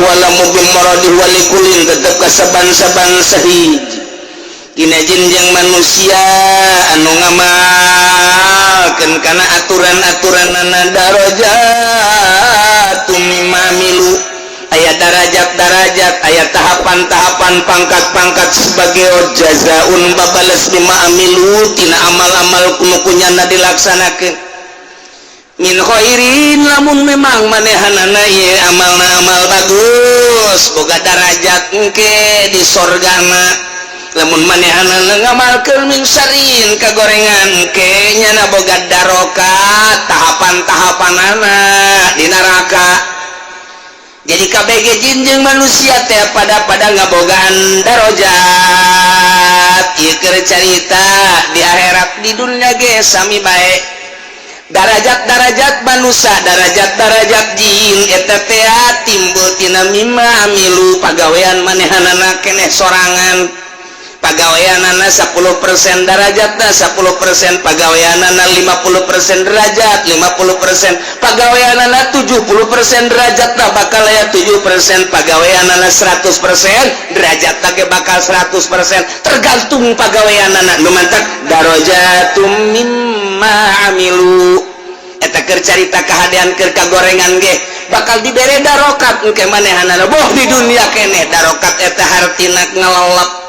wala mubim maradih walikulin tetep kasaban-saban sahiji dina jin jeung manusia anu ngamalkeun kana aturan-aturanna darajatun mimma milu aya darajat-darajat aya tahapan-tahapan pangkat-pangkat sebagai jazaun babales mimma amilu tina amal-amal kunukunyana dilaksanakeun min khairin lamun memang manehanana ye amalna amal bagus boga darajat engke di sorgana lamun manehanana ngamalkeun min syarrin kagorengan engke nyana boga darokat tahapan-tahapanana di neraka. Jadi KBG jin jeung manusia teh pada ngabogaan darajat ieu keur carita di akhirat di dunya ge sami bae. Darajat-darajat manusia darajat-darajat jin eta teh timbul tina mimma amilu pagawean manehanana keneh sorangan pagaweanana 10% darajatna 10% pagaweanana 50% derajat 50% pagaweanana 70% derajatna bakal aya 7% pagaweanana 100% derajatna ge bakal 100% tergantung pagaweanana nu mantap darajatum mimma amilu eta keur carita kahadean keur kagorengan ge bakal dibere darokat engke manehanana boh di dunia keneh darokat eta hartina ngalolap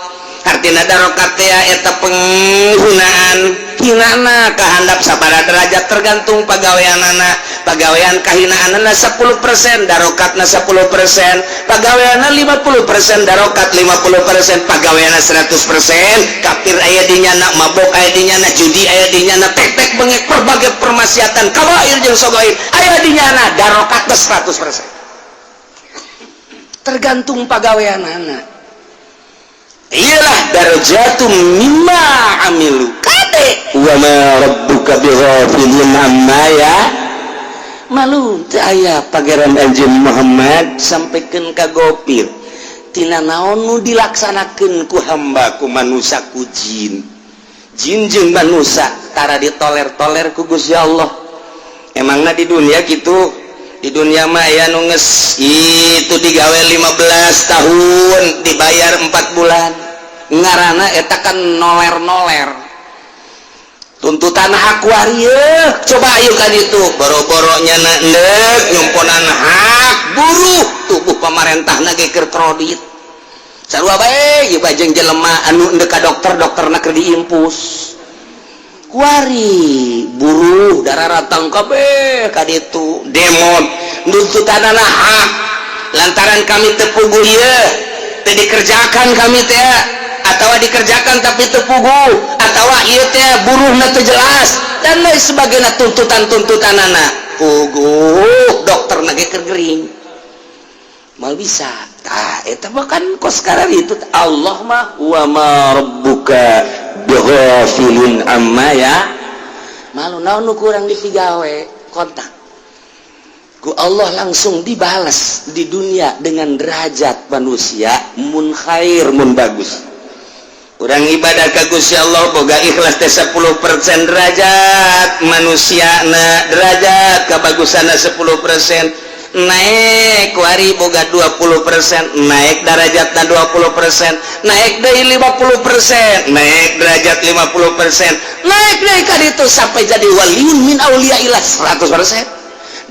artina darokat teh eta penggunaan hinana kahandap sabaraha derajat tergantung pagaweanana pagawean kahinaanana 10% darokatna 10% pagaweanna 50% darokat 50% pagaweanna 100% kafir aya dinyana mabok aya dinyana judi aya dinyana tek-tek bengek berbagai permaksiatan kabair jeung sagoir aya dinyana darokatna 100% tergantung pagaweanana. Iyalah darajatum mimma amilu kade wa ma rabbuka bighafilin amma ya malun teu aya pangeran anjeun Muhammad sampikeun ka gopir tina naon nu dilaksanakeun ku hamba ku manusia ku jin jeung manusia tara ditoler-toler ku Gusti Allah. Emangna di dunia kitu di dunia mah aya nu geus itu digawe 15 tahun dibayar 4 bulan ngarana eta kan noler-noler tuntutan hak waria coba ayo kan itu boro-boronya neuk nyumponan hak buruh tubuh pamarentahna ge keur kredit sarua bae ieu bajeng jelema anu endeu ka dokterna keur diimpus kuari buruh dararatang kabeh ka ditu demo nuntutanana hak lantaran kami teu puguh ieu teu dikerjakan kami teh atawa dikerjakan tapi teu puguh atawa ieu teh buruhna teu jelas dan lain sebagainya tuntutan-tuntutanana puguh dokterna ge keur gering mal bisa tah eta mah kan kos karar itu Allah mah wa ma rabbuka bighafilin amma ya malu naon nu kurang dipigawe kontak ku Allah langsung dibalas di dunia dengan derajat manusia mun khair mun bagus urang ibadah ka Gusti Allah boga ikhlas teh 10% derajat manusiana derajat kabagusanna 10% naik kuari boga 20% naik darajatna 20% naik deui 50% naik derajat 50% naik deui ka ditu sampai jadi waliun min auliyaillah 100%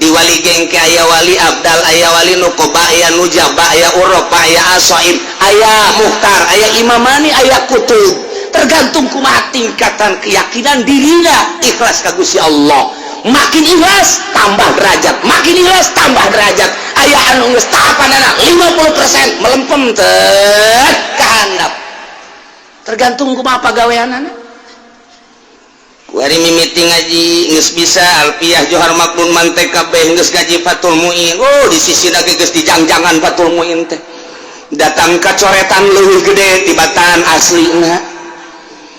di wali gengke aya wali abdal aya wali nukoba aya nujaba aya uropa aya asoib aya muhtar aya imamani aya kutub tergantung kumaha tingkatan keyakinan dirina ikhlas ka Gusti Allah makin ikhlas tambah derajat makin ikhlas tambah derajat aya anu geus tahapanana 50% melempem teh kahandap tergantung kumaha pagaweanana. Kuari mimiti ngaji geus bisa alfiyah johar makmun mantek kabeh geus ngaji Fathul Muin di sisi lagi geus dijangjangan Fathul Muin teh datang kacoretan leuwih gede tibatan aslina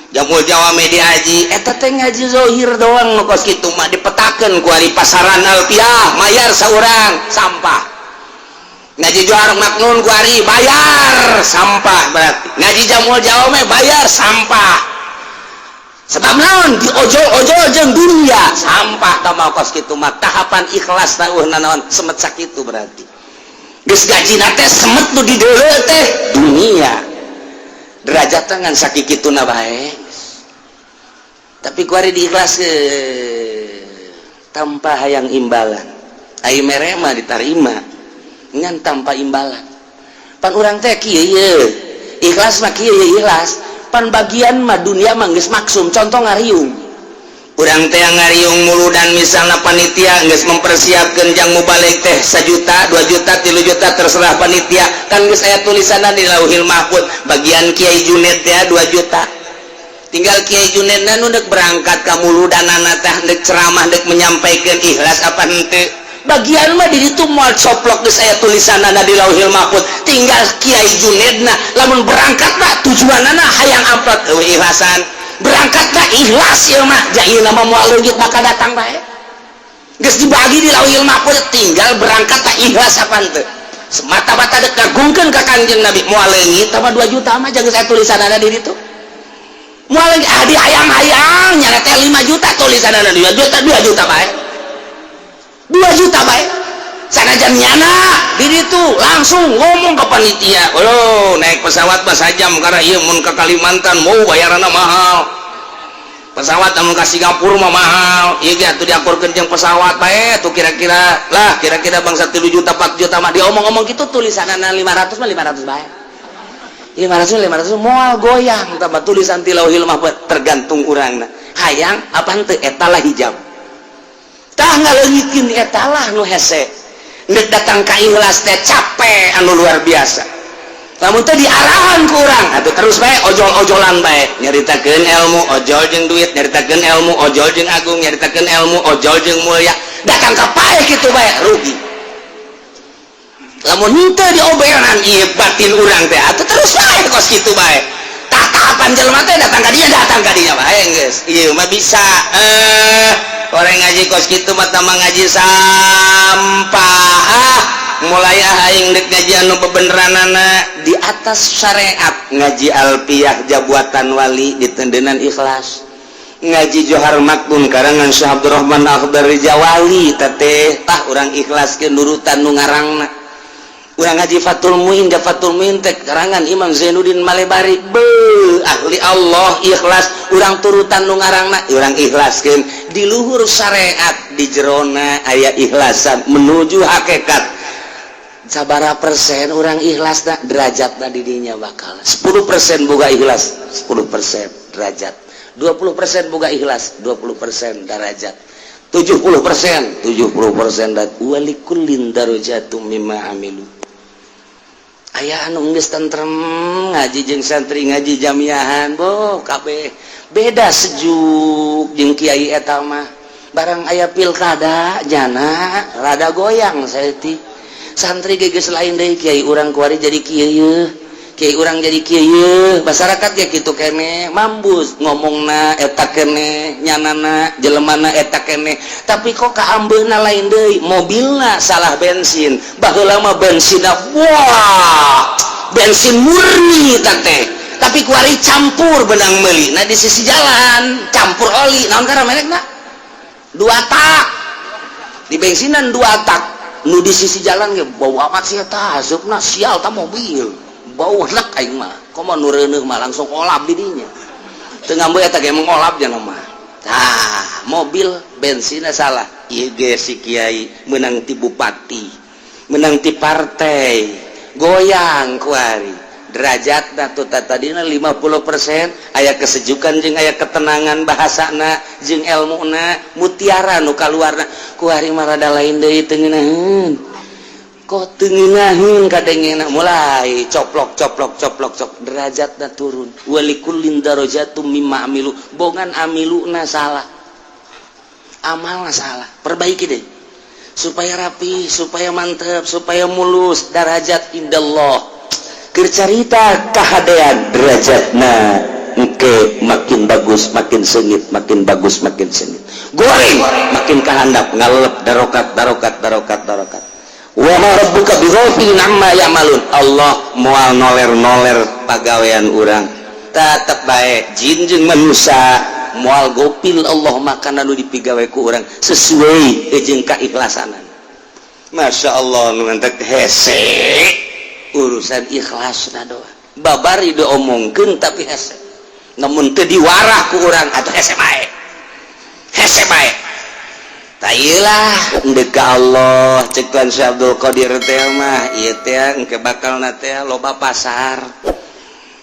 jamul Jawa media haji eta teh ngaji zahir doang nu kos kitu mah dipetakeun ku ari pasaran alfiyah mayar saurang sampah ngaji johar makmun ku ari bayar sampah berarti ngaji jamul Jawa mah bayar sampah sebab naon di ojol-ojol jeung dunia sampah tamah kos kitu mah tahapan ikhlas tauhna naon semet sakitu berarti geus gajina teh semet nu di deuleu teh dunia derajat tangan sakit kituna bae tapi kuari diikhlaskeun tanpa hayang imbalan ai mere mah diterima ngan tanpa imbalan pan urang teh kieu ye ikhlas mah kieu ye ikhlas pan bagian mah dunia mah geus maksum contoh ngariung urang teh ngariung mulu dan misalnya panitia geus mempersiapkeun jang mubalik teh 1 juta 2 juta 3 juta terserah panitia kan geus aya tulisanna di Lauhil Mahfuz bagian Kiai Junaid teh 2 juta tinggal Kiai Junaid nu deuk berangkat ka muludanana teh deuk ceramah deuk menyampaikan ikhlas apa henteu bagian mah di ditu moal coplok geus aya tulisanna di Lauhil Mahfuz tinggal Kiai Junaidna lamun berangkat mah tujuanana hayang amplot eueuh ikhlasan berangkat mah ikhlas ieu mah jahilna mah moal leungit bakal datang bae geus dibagi di Lauhil Mahfuz tinggal berangkat mah ikhlas apa henteu semata-mata deuk ngagungkeun ka Kanjeng Nabi moal leungit mah 2 juta mah jangan aya tulisanna di ditu moal leungit di hayang-hayang nya teh 5 juta tulisanna 2 juta 2 juta bae 2 juta baik sanajan nyana di itu langsung ngomong ke panitia naik pesawat pas jam karena iya mun ke Kalimantan mau bayarannya mahal pesawat mun ke Singapura mah mahal iya tuh diakurkeun jeung pesawat bae tuh kira-kira bangsa 3 juta 4 juta mah diomong-omong gitu tulisanana 500 mah 500 bae 500 moal goyang tambah tulisan ti Lauhil Mahfuz tergantung urangna hayang apa henteu eta lah hijab tah ngaleungitkeun eta lah nu hese neuk datang ka ikhlas teh capek anu luar biasa lamun teh diarahan ku urang atuh terus bae ojol-ojolan bae nyaritakeun ilmu ojol jeung duit nyaritakeun ilmu ojol jeung agung nyaritakeun ilmu ojol jeung mulia datang ka pae kitu bae rugi lamun henteu dioberan ieu batin urang teh atuh terus bae kos kitu bae tatapan jelema teh datang ka dinya bae geus ieu mah bisa orang ngaji kos gitu mah tambah ngaji sampah mulai aing dek ngaji anu bebeneranana di atas syariat ngaji alpiyah jabuatan wali ditendenan ikhlas ngaji Johar Makbun karangan Syekh Abdurrahman Akhdari Jawali teteh tah urang ikhlaskeun nurutan nu ngarangna urang ngaji Fathul Muin teh karangan Imam Zainuddin Malebari ahli Allah ikhlas urang turutan nu ngarangna urang ikhlaskeun di luhur syariat di jerona aya ikhlasan menuju hakikat sabaraha persen urang ikhlasna derajatna di dinya bakal 10% boga ikhlas 10% derajat 20% boga ikhlas 20% derajat 70% dat walikullin darajatum mimma amilu aya anu geus tentrem ngaji jeung santri ngaji jamiahan boh kabeh beda sejuk jeung kiai eta mah barang aya pilkada jana rada goyang saeuti santri geus lain deui kiai urang kuari jadi kieu kiai urang jadi kieu masyarakat ge kitu keneh mambus ngomongna eta keneh nyanana jelemana eta keneh tapi kok kaambeuna lain deui mobilna salah bensin baheula mah bensinna wah bensin murni teh tapi kuari campur benang meuli nah di sisi jalan campur oli naon kana merekna 2 tak di bensinan 2 tak nu di sisi jalan ge bau amat sia tah asupna sial tah mobil bau nek aing mah komo nu reuneuh mah langsung olap di dinya teu ngambeul eta ge mengolap jangan mah tah mobil bensinna salah ieu ge si kiai menang ti bupati menang ti partai goyang kuari derajatna tuh tadina 50% aya kesejukan jeung aya ketenangan bahasana jeung ilmuna mutiara nu kaluarna kuari mah rada lain deui teu ngeunaheun kok teu ngeunaheun kadengena mulai coplok derajatna turun walikullin darajatum mimma amilu bogan amiluna salah amalna salah perbaiki deh supaya rapi supaya mantep supaya mulus derajat indallah keur carita kahadean derajatna engke makin bagus makin sengit makin bagus makin sengit goreng makin kahandap ngalelep darokat wa ma rabbuka bighafilin amma ya'malun Allah moal noler pagawean urang tetep bae jin jeung manusia moal gopil Allah makana nu dipigawe ku urang sesuai jeung kaikhlasanan Masya Allah nu ngantek hese urusan ikhlas na doa babari diomongkeun tapi hese namun teu diwarah ku urang atuh hese bae tailah endeu ka Allah cek tuan Syekh Abdul Qadir teh mah ieu teh engke bakalna teh loba pasar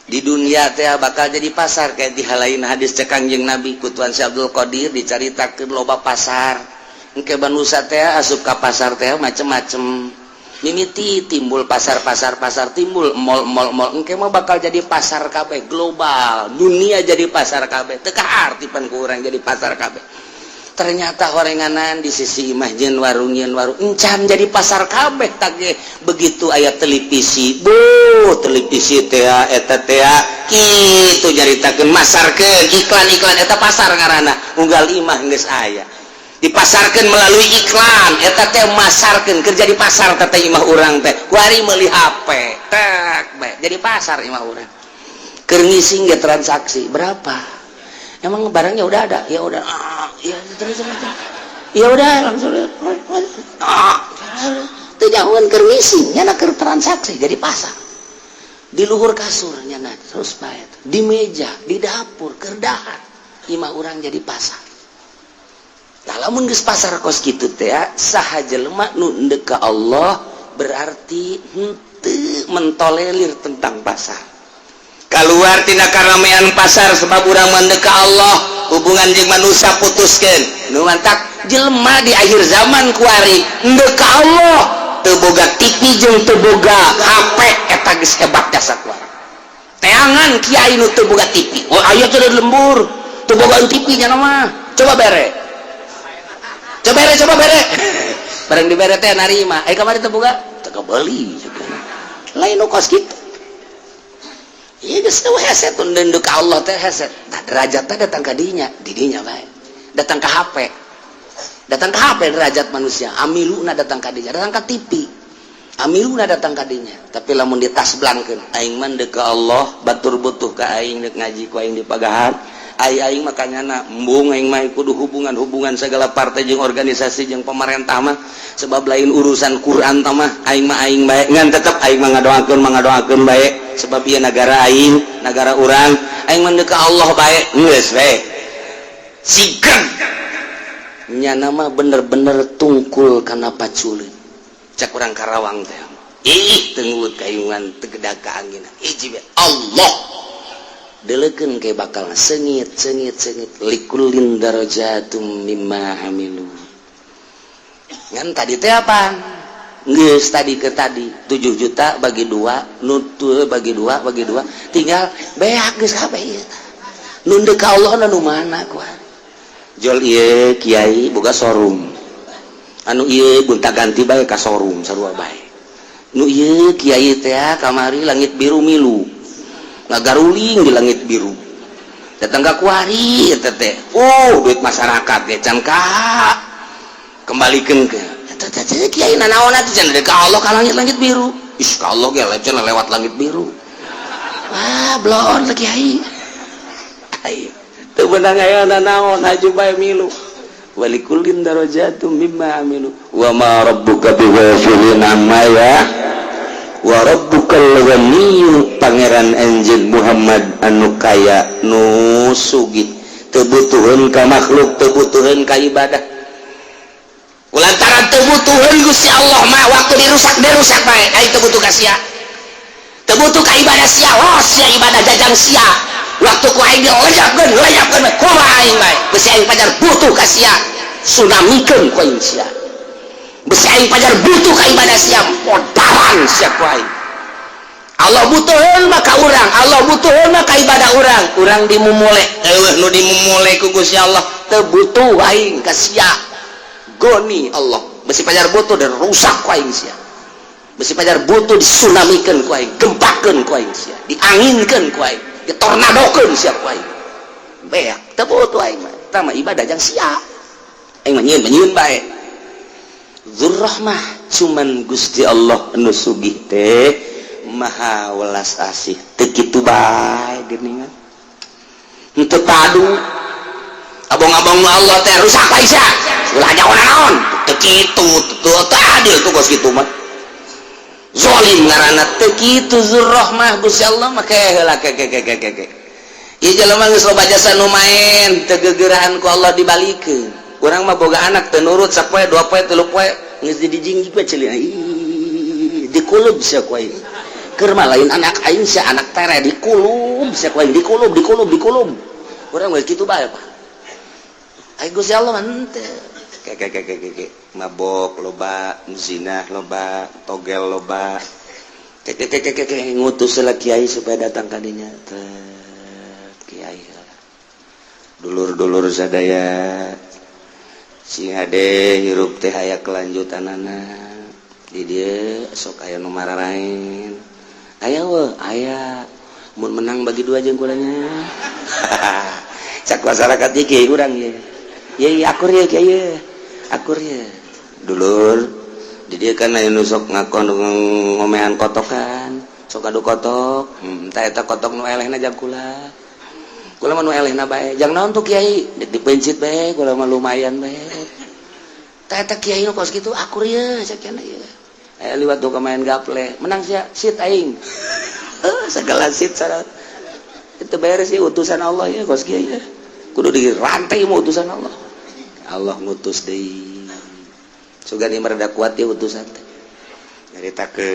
di dunia teh bakal jadi pasar kayak di halain hadis cek Kangjeng Nabi ku tuan Syekh Abdul Qadir dicaritakeun loba pasar engke banusa teh asup ka pasar teh macem-macem mimiti timbul pasar timbul mall engke mah bakal jadi pasar kabeh global dunia jadi pasar kabeh teu kaartipan ku urang jadi pasar kabeh ternyata horenganan di sisi imah jeung warung encan jadi pasar kabeh tage begitu aya televisi televisi teh eta teh kitu nyaritakeun masarkeun iklan eta pasar ngaranna unggal imah geus aya dipasarkan melalui iklan eta teh masarkan kerja di pasar teh imah urang teh kuari meuli HP tak bae jadi pasar imah urang keur ngisi ge transaksi berapa emang barangnya udah ada ya udah ya terus ya udah langsung teu nyahoan keur ngisi nyana keur transaksi jadi pasar di luhur kasur nyana terus bae di meja di dapur keur dahar imah urang jadi pasar. Lamun geus pasar kos kitu teh saha jelema nu endeu ka Allah berarti henteu mentolerir tentang pasar. Kaluar tina karamean pasar sebab urang endeu ka Allah hubungan jeung manusia putuskeun. Nu mantak jelema di akhir zaman kuari endeu ka Allah teu boga TV jeung teu boga HP eta geus hebat jasa kuari. Teangan kiai nu teu boga TV. Oh aya teh lembur teu boga TV nya mah. Coba bere. Coba bere bareng dibere teh narima kamari teh boga teu kebeuli lain nu kos kitu ieu geus teu hese tun deundeuk ka Allah teh hese derajat teh datang ka dinya bae datang ka HP derajat manusia amiluna datang ka dinya datang ka TV amiluna datang ka dinya tapi lamun ditasblangkeun aing mah deuk ka Allah batur butuh ka aing deuk ngaji ku aing di Pagahan aing makanya embung aing mah kudu hubungan segala partai jeung organisasi jeung pemerintah mah sebab lain urusan Quran tah mah aing bae ngan tetep aing mah ngadoakeun bae sebab ieu negara aing negara urang aing mah ka Allah bae geus bae sigeg nyana mah bener-bener tungkul kana paculeun cak urang Karawang teh teu nguwut kayungan teu gedag ka angin hiji bae Allah delekeun ke bakal sengit likulin darajatum mimma amilu ngan tadi teh apa geus tadi ke tadi 7 juta bagi 2 nutul bagi 2 tinggal beak geus kabeh ieu nu ndeu ka Allah nu mana kuari jol ieu kiai boga showroom anu ieu bunta ganti bae ka showroom sarua bae nu ieu kiai teh kamari langit biru milu ngagaruling di langit biru datang ke kuari teh duit masyarakat ge can ka kembalikan ke kiai nanaon atuh can ka Allah ka langit biru ka Allah ge lecen lewat langit biru wah blon kiai ai teu beunang aya nanaon haju bae milu walikullin darajatum mimma amilu wa ma rabbuka bighafilin amma ya wa rabbukal ghaniyyu pangeran anjeun Muhammad anu kaya nu sugih teu butuheun ka makhluk teu butuheun ka ibadah kulantaran teu butuheun Gusti Allah mah waktu dirusak bae aing teu butuh ka sia teu butuh ka ibadah sia sia ibadah jajang sia waktu ku aing dileyapkeun bae kumaha aing bae besi aing pajar butuh ka sia tsunamikeun ku aing sia besi aing pajar butuh ka ibadah sia modalan sia ku aing Allah butuheun mah ka urang Allah butuheun mah ka ibadah urang dimumule nu dimumule ku Gusti Allah teu butuh aing ka sia goni Allah besi pajar butuh dan rusak ku aing sia besi pajar butuh disunamikeun ku aing gempakeun ku aing sia dianginkeun ku aing ditornadokeun sia ku aing beak teu butuh aing mah eta mah ibadah jang sia aing mah nyieun bae Dzurrahmah cuman Gusti Allah anu sugih teh maha welas asih teu kitu bae geuningan henteu padu abong-abong Allah teh rusak Aisyah ulah jangan naon teu kitu teu adil tuh kos kitu mah zalim ngaranna teu kitu Zurrahmah Gusti Allah mah heula ke ieu jelema geus loba jasa nu maen teu geugeuran ku Allah dibalikeun urang mah boga anak teu nurut sapoe 2 poe 3 poe geus dijingjing we ceuleuh dikulub sia ku aing keur mah lain anak aing sia anak tere dikulub sia ku aing dikulub urang geus kitu bae Pak ai Gusti Allah mah henteu mabok loba zina loba togel loba ngutus lah kiai supaya datang kadinya kiai dulur-dulur sadaya sing hade hirup teh aya kelanjutanana di dieu sok aya nu mararain aya we aya mun menang bagi 2 jeung kulanya cak masyarakat ieu kiai urang ye ye akur ye kiai akur ya dulur di dia kan aya nu sok ngakon ngomehan kotokan sok adu kotok eta kotok nu elehna jang kula mah nu elehna bae jang naon tuh kiai dipencit bae kula mah lumayan bae eta kiai nu kos kitu akur ye sakiana ye aya liwat tuh main gaple menang sia sit aing segala sit sarat itu beres ya utusan Allah ya kos kiai ya kudu dirantai mah utusan Allah ngutus deui sugani mereda kuat ya utusan teh nyarita ke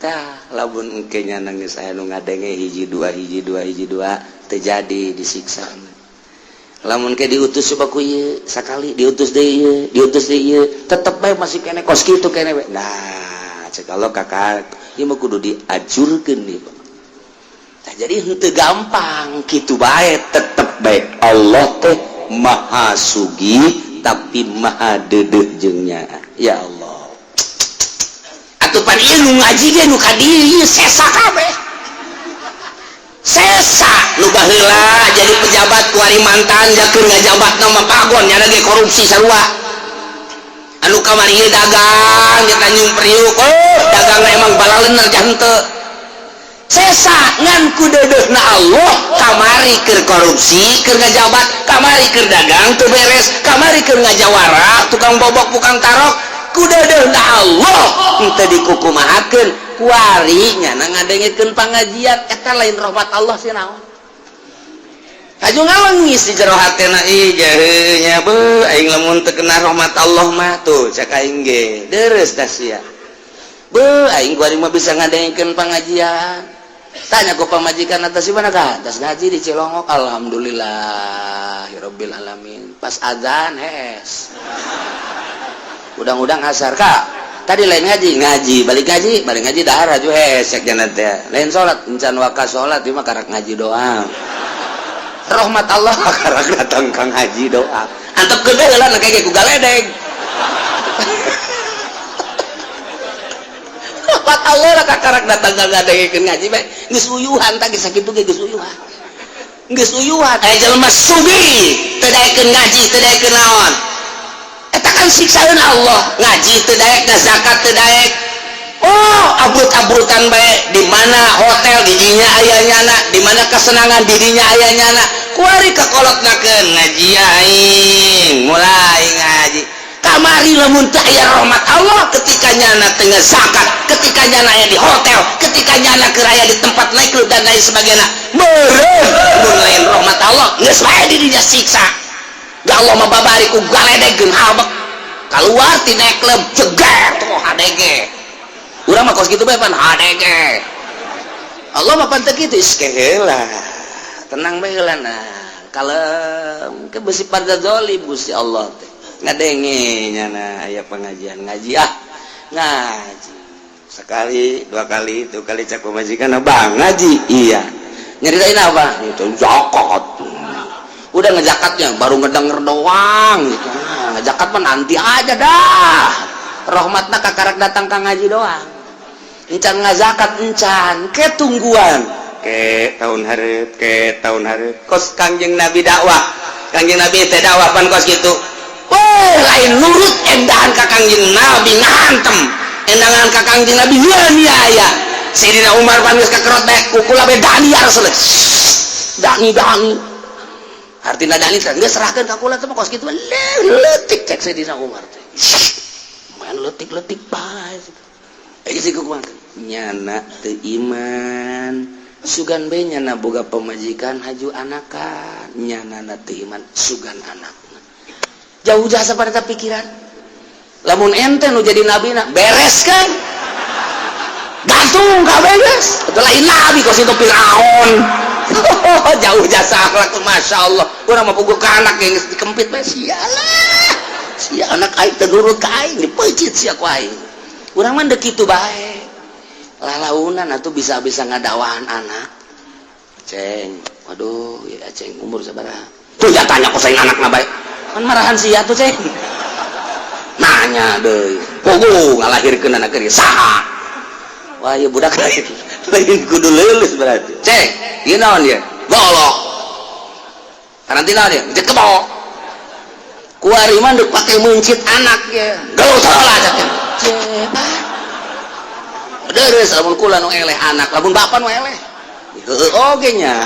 tah lamun engke nyana geus aya nu ngadenge hiji dua terjadi disiksa lamun ke diutus coba ku ieu sakali diutus deui tetep bae masih kene kos kitu kene we nah cek Allah kakak ieu mah kudu diajurkeun nih tah jadi henteu gampang kitu bae tetep bae Allah teh maha sugi tapi maha deudeuh jeung nyaa ya Allah atuh pan ieu nu ngaji ge nu ka dieu sesa kabeh sesa nu baheula jadi pejabat ku Kalimantan jakeun ngajabatna mah pagon nya ge korupsi sarua anu kamari ieu dagang di Tanjung Priuk dagangna emang balaleunna jan teu sesa ngan ku deudeuhna Allah kamari keur korupsi keur ngajabat kamari keur dagang teu beres kamari keur ngajawara tukang bobok tukang tarok ku deudeuhna Allah henteu dikukumahakeun kuari nyana ngadengekeun pangajian eta lain rahmat Allah sih naon aju ngawengis di jero hatena ih jaheu nya beuh aing lamun teu kena rahmat Allah mah tuh cak aing ge deres da sia beuh aing kuari mah bisa ngadengekeun pangajian tanya ku pamajikan atas di mana kah? Atas ngaji di Cilongok. Alhamdulillahirabbil alamin. Pas azan hes. Udang-udang asar kak. Tadi lain ngaji, balik ngaji dahar aju hes cek janat teh. Lain salat, encan waka salat ieu mah karak ngaji doang. Rahmat Allah karak datang ka ngaji doang. Antep gede heula kege ku galedeg. Rahmat Allah lah kakarak datang ngadengekeun ngaji bae geus uyuhan tah geus sakitu ge geus uyuhan aya jelema sugi teu daekeun ngaji teu daekeun naon eta kan siksaeun Allah ngaji teu daek zakat teu daek abrut-abrutan bae di mana hotel di dinya aya nyana di mana kesenangan di dinya aya nyana kuari kakolotnakeun ngaji aing mulai ngaji kamari lamun teu aya rahmat Allah ketika nyana teu zakat ketika nyana aya di hotel ketika nyana keur aya di tempat naik dan lain sebagainya meureun mun lain rahmat Allah geus bae di dinya siksa da Allah mah babari ku galedegkeun habek kaluar ti naik klub jeger tuh hadege urang mah kos kitu bae pan hadege Allah mah pan teu kitu iske heula tenang bae heula nah kalem ke besi pada zalim Gusti Allah teh ngadenge nyana aya pengajian ngaji ngaji sekali 2 kali 3 kali cak pemajikan bang ngaji iya nyeritain apa itu zakat udah ngejakatnya baru ngedenger doang gitu ngejakat mah nanti aja dah rahmatna kakarak datang ka ngaji doang encan ngazakat encan ke tungguan ke tahun hareup kos Kangjeng Nabi dakwah Kangjeng Nabi teh dakwah pan kos kitu lain nurut endahan ka Kangjeng Nabi ngantem endangan ka Kangjeng Nabi aya Sayyidina Umar pan geus kakerot bae kukula bae dani arsele dani artinya dalil kan geus serahkeun ka kula teh kos kitu leutik cek Sayyidina Umar teh main leutik bae sih kumaha nyana teu iman sugan be nyana boga pemajikan haju anakan nyana teu iman sugan anakna jauh jasa pada pikiran lamun ente nu jadi nabi na beres kan gantung kabeh geus atuh lain nabi kos itu Firaun jauh jasa akhlak tuh Masya Allah urang mah puguh ka anak geus dikempit bae sialah sia anak aing teu nurut ka aing dipeujit sia ku aing urang mah deuk kitu bae lalaunan atuh bisa-bisa ngadawahan anak ceng waduh ya ceng umur sabaraha tuh ya tanya ku saing anakna bae kan marahan sia tuh ceng nanya deui puguh ngalahirkeun anak keur saha wah ieu budak lain kudu leuleus berarti ceng ieu naon ieu golok karantina dia cek kebo kuari mah deuk pake meuncit anak ge geus heula cek cek deres lamun kula nu eleh anak lamun bapak nu eleh heuh oge nya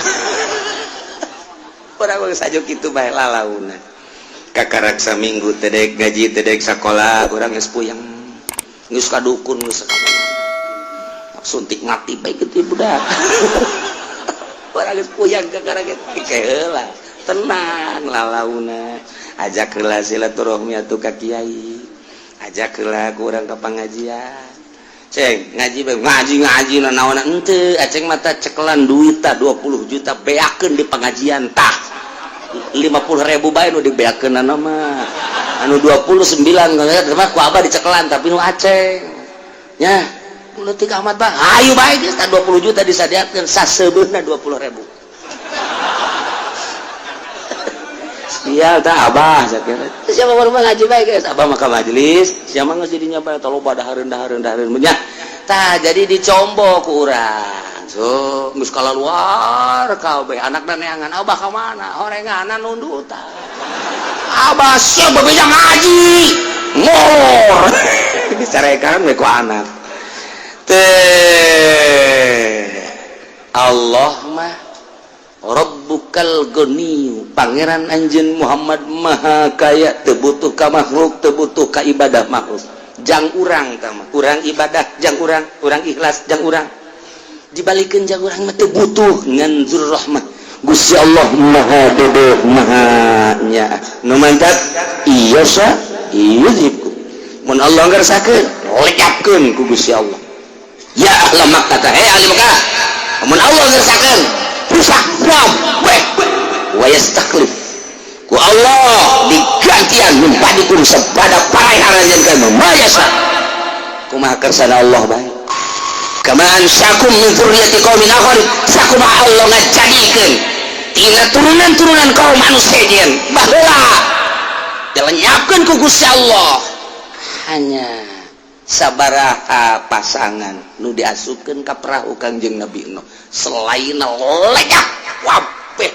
urang geus sajo kitu bae lalauna kakarak saminggu tedek gaji tedek sakola urang geus puyeng geus ka dukun geus ka suntik ngati bae kitu budak urang geus puyeng kakarak heula tenang lalauna ajak heula silaturahmi atuh ka kiai ajak heula ku urang ka pangajian ceng ngaji ngaji naon henteu aceng mata cekelan duit tah 20 juta beakeun di pengajian tah 50.000 bae nu dibeakeunana mah anu 29 mah ku abah dicekelan tapi nu aceng nya leutik amat bang hayu bae geus tah 20 juta disadiakeun saseubeuna 20.000 iya tah abah sakira siapa baru ngaji bae guys abah maka majelis siapa geus didinya bae taloba dahareun nya tah jadi dicombo ku urang so geus kalaluar kabeh anakna neangan abah ka mana horenganan nundutan abah sia bebeja ngaji ngor dicarekan we ku anak teh Allah mah Rabbukal Ghani pangeran anjeun Muhammad maha kaya teu butuh ka makhluk teu butuh ka ibadah makhluk jang urang tah mah urang ibadah jang urang ikhlas jang urang dibalikeun jang urang mah teu butuh ngan zur rahmah Gusti Allah maha dodo maha nya nu mantap iya sa yuzibku mun Allah ngarsakeun lekapkeun ku Gusti Allah ya ahla Makkah ahli Makkah mun Allah ngarsakeun rusak wa yastaklif ku Allah digantian mumpadikum sabada parai harajan mayasa kumaha kersana Allah bae kama ansyakum min dzurriyyati qaumin akharin sakumaha Allah ngajadikeun tina turunan-turunan kaum manusia jeung baheula dilenyapkeun ku Gusti Allah hanya sabaraha pasangan nu diasupkeun ka perahu Kangjeng Nabi Nuh selain lenyap wabeh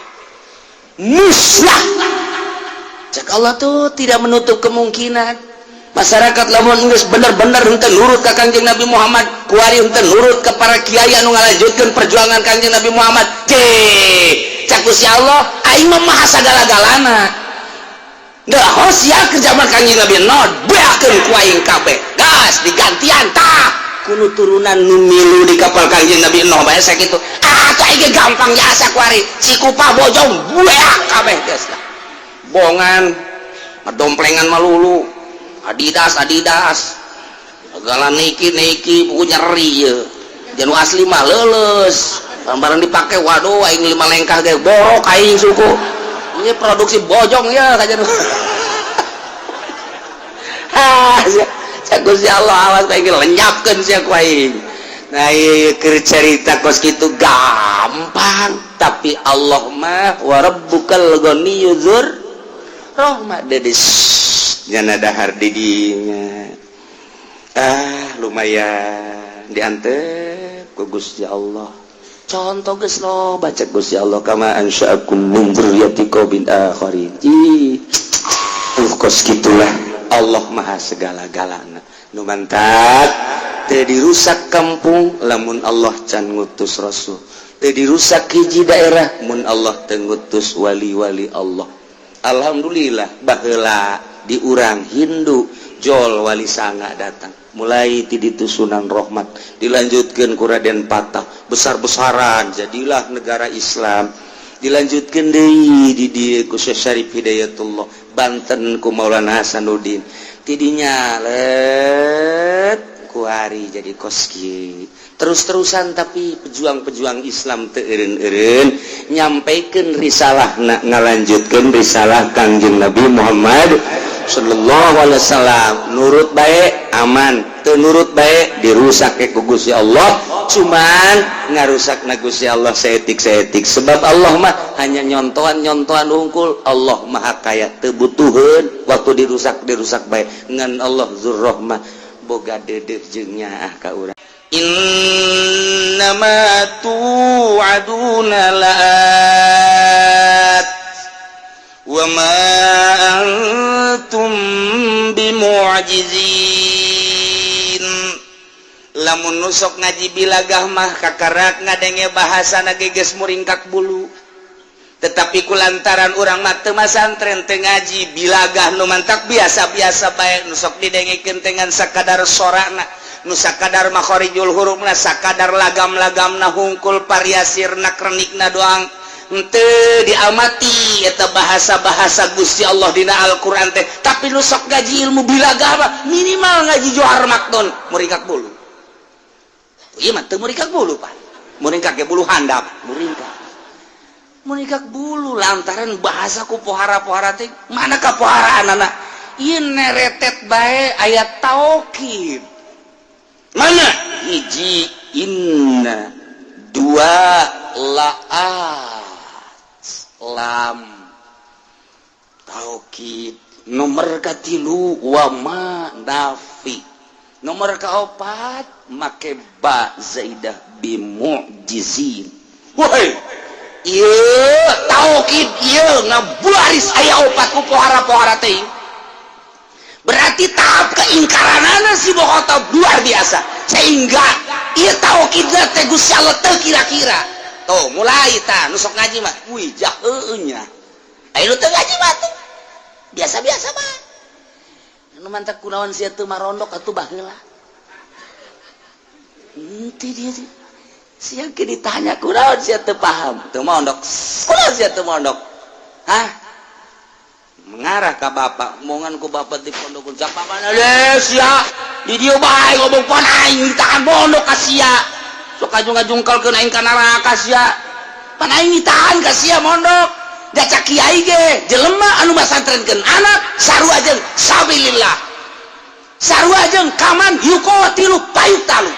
musnah cek Allah tuh tidak menutup kemungkinan masyarakat lamun geus bener-bener henteu nurut ka Kangjeng Nabi Muhammad kuari henteu nurut ka para kiai anu ngalanjutkeun perjuangan Kangjeng Nabi Muhammad cek Gusti Allah aing mah maha sagala-galana dah hosiah ke zaman Kangjeng Nabi Nuh beakeun ku aing kabeh gas digantian tah kudu turunan nu milu di kapal Kangjeng Nabi Nuh bae sakitu aing gampang jasa kuari cikupah bojong beak kabeh geus bongan ngedomplengan malulu Adidas segala niki buku nyeri ya janu asli mah leuleus barang dipake waduh aing 5 lengkah ge borok aing suku ini produksi bojong ya kajen Gusti Allah awas bae lenyapkeun sia ku aing nah ieu keur cerita kos kitu gampang tapi Allah mah wa rabbukal ghaniyyu dzur rahmah dedes nyana dahar di dinya lumayan diantep ku Gusti Allah contoh geus lo baca Gusti Allah kama ansya'akum min dzurriyyati qaumin akharin kos gitulah Allah maha segala-galana nu mantap teu dirusak kampung lamun Allah can ngutus rasul dirusak hiji daerah mun Allah tengutus wali-wali Allah. Alhamdulillah baheula di urang Hindu jol wali sanga datang mulai ti ditu Sunan Rohmat dilanjutkeun ku Raden Patah besar-besaran jadilah negara Islam dilanjutkeun deui di dieu ku Syekh Syarif Hidayatullah Banten ku Maulana Hasanuddin tidinya let ku hari jadi koski terus-terusan tapi pejuang-pejuang Islam teu eureun-eureun nyampaikeun risalahna ngalanjutkeun risalah Kangjeng Nabi Muhammad sallallahu alaihi wasallam nurut bae aman teu nurut bae dirusak ku Gusti Allah cuman ngarusakna Gusti Allah saeutik-saeutik sebab Allah mah hanya nyontohan-nyontohan unggul Allah maha kaya teu butuheun waktu dirusak bae ngan Allah Dzurrahmah boga deudeuh jeung nyaah ka urang innama tu'aduna la'at wa ma antum bimu'jizin lamun nusok ngaji bilagah mah kakarak ngadenge bahasana geges muringkak bulu tetapi kulantaran urang mah teu masantren teu ngaji bilagah nu mantak biasa-biasa bae nusok didengekeun dengan sakadar sorana nu sakadar makharijul hurufna sakadar lagam-lagamna hungkul variasirna krenikna doang henteu diamati eta bahasa-bahasa Gusti Allah dina Al-Qur'an teh tapi nu sok ngaji ilmu bilagah mah minimal ngaji Johar Makdon muringkak bulu ieu mah teu muringkak bulu Pak muringkak ge bulu handap muringkak bulu lantaran bahasa ku pohara-pohara teh mana ka poharaanana ieu neretet bae ayat taukid mana hiji inna dua laat lam taukid nomor katilu wa ma nafi nomor kaopat make ba zaidah bimu'jizin woi ieu taukid ieu ngabuaris aya opat ku pohara-pohara teh berarti tahap keingkaranana si bohota luar biasa sehingga ieu taukidna teh Gusti Allah teu kira-kira tuh mulai tah nu sok ngaji mah wih jaheu nya aya nu teu ngaji mah tuh biasa-biasa mah nu mantak kunaon sia teu marondok atuh baheula henteu dia sia ke ditanya kunaon sia teu paham teu mondok kunaon sia teu mondok hah mengarah ke bapak omongan ku bapak di pondok siapa mana deh sia di dia bae ngomong pon aing tahan pondok ka sia sok ajung-ajungkelkeun aing ka neraka sia pan aing tahan ka sia mondok da cak kiai ge jelema anu masantrenkeun anak sarua jeung sabilillah sarua jeung kaman yuqatilu payutalu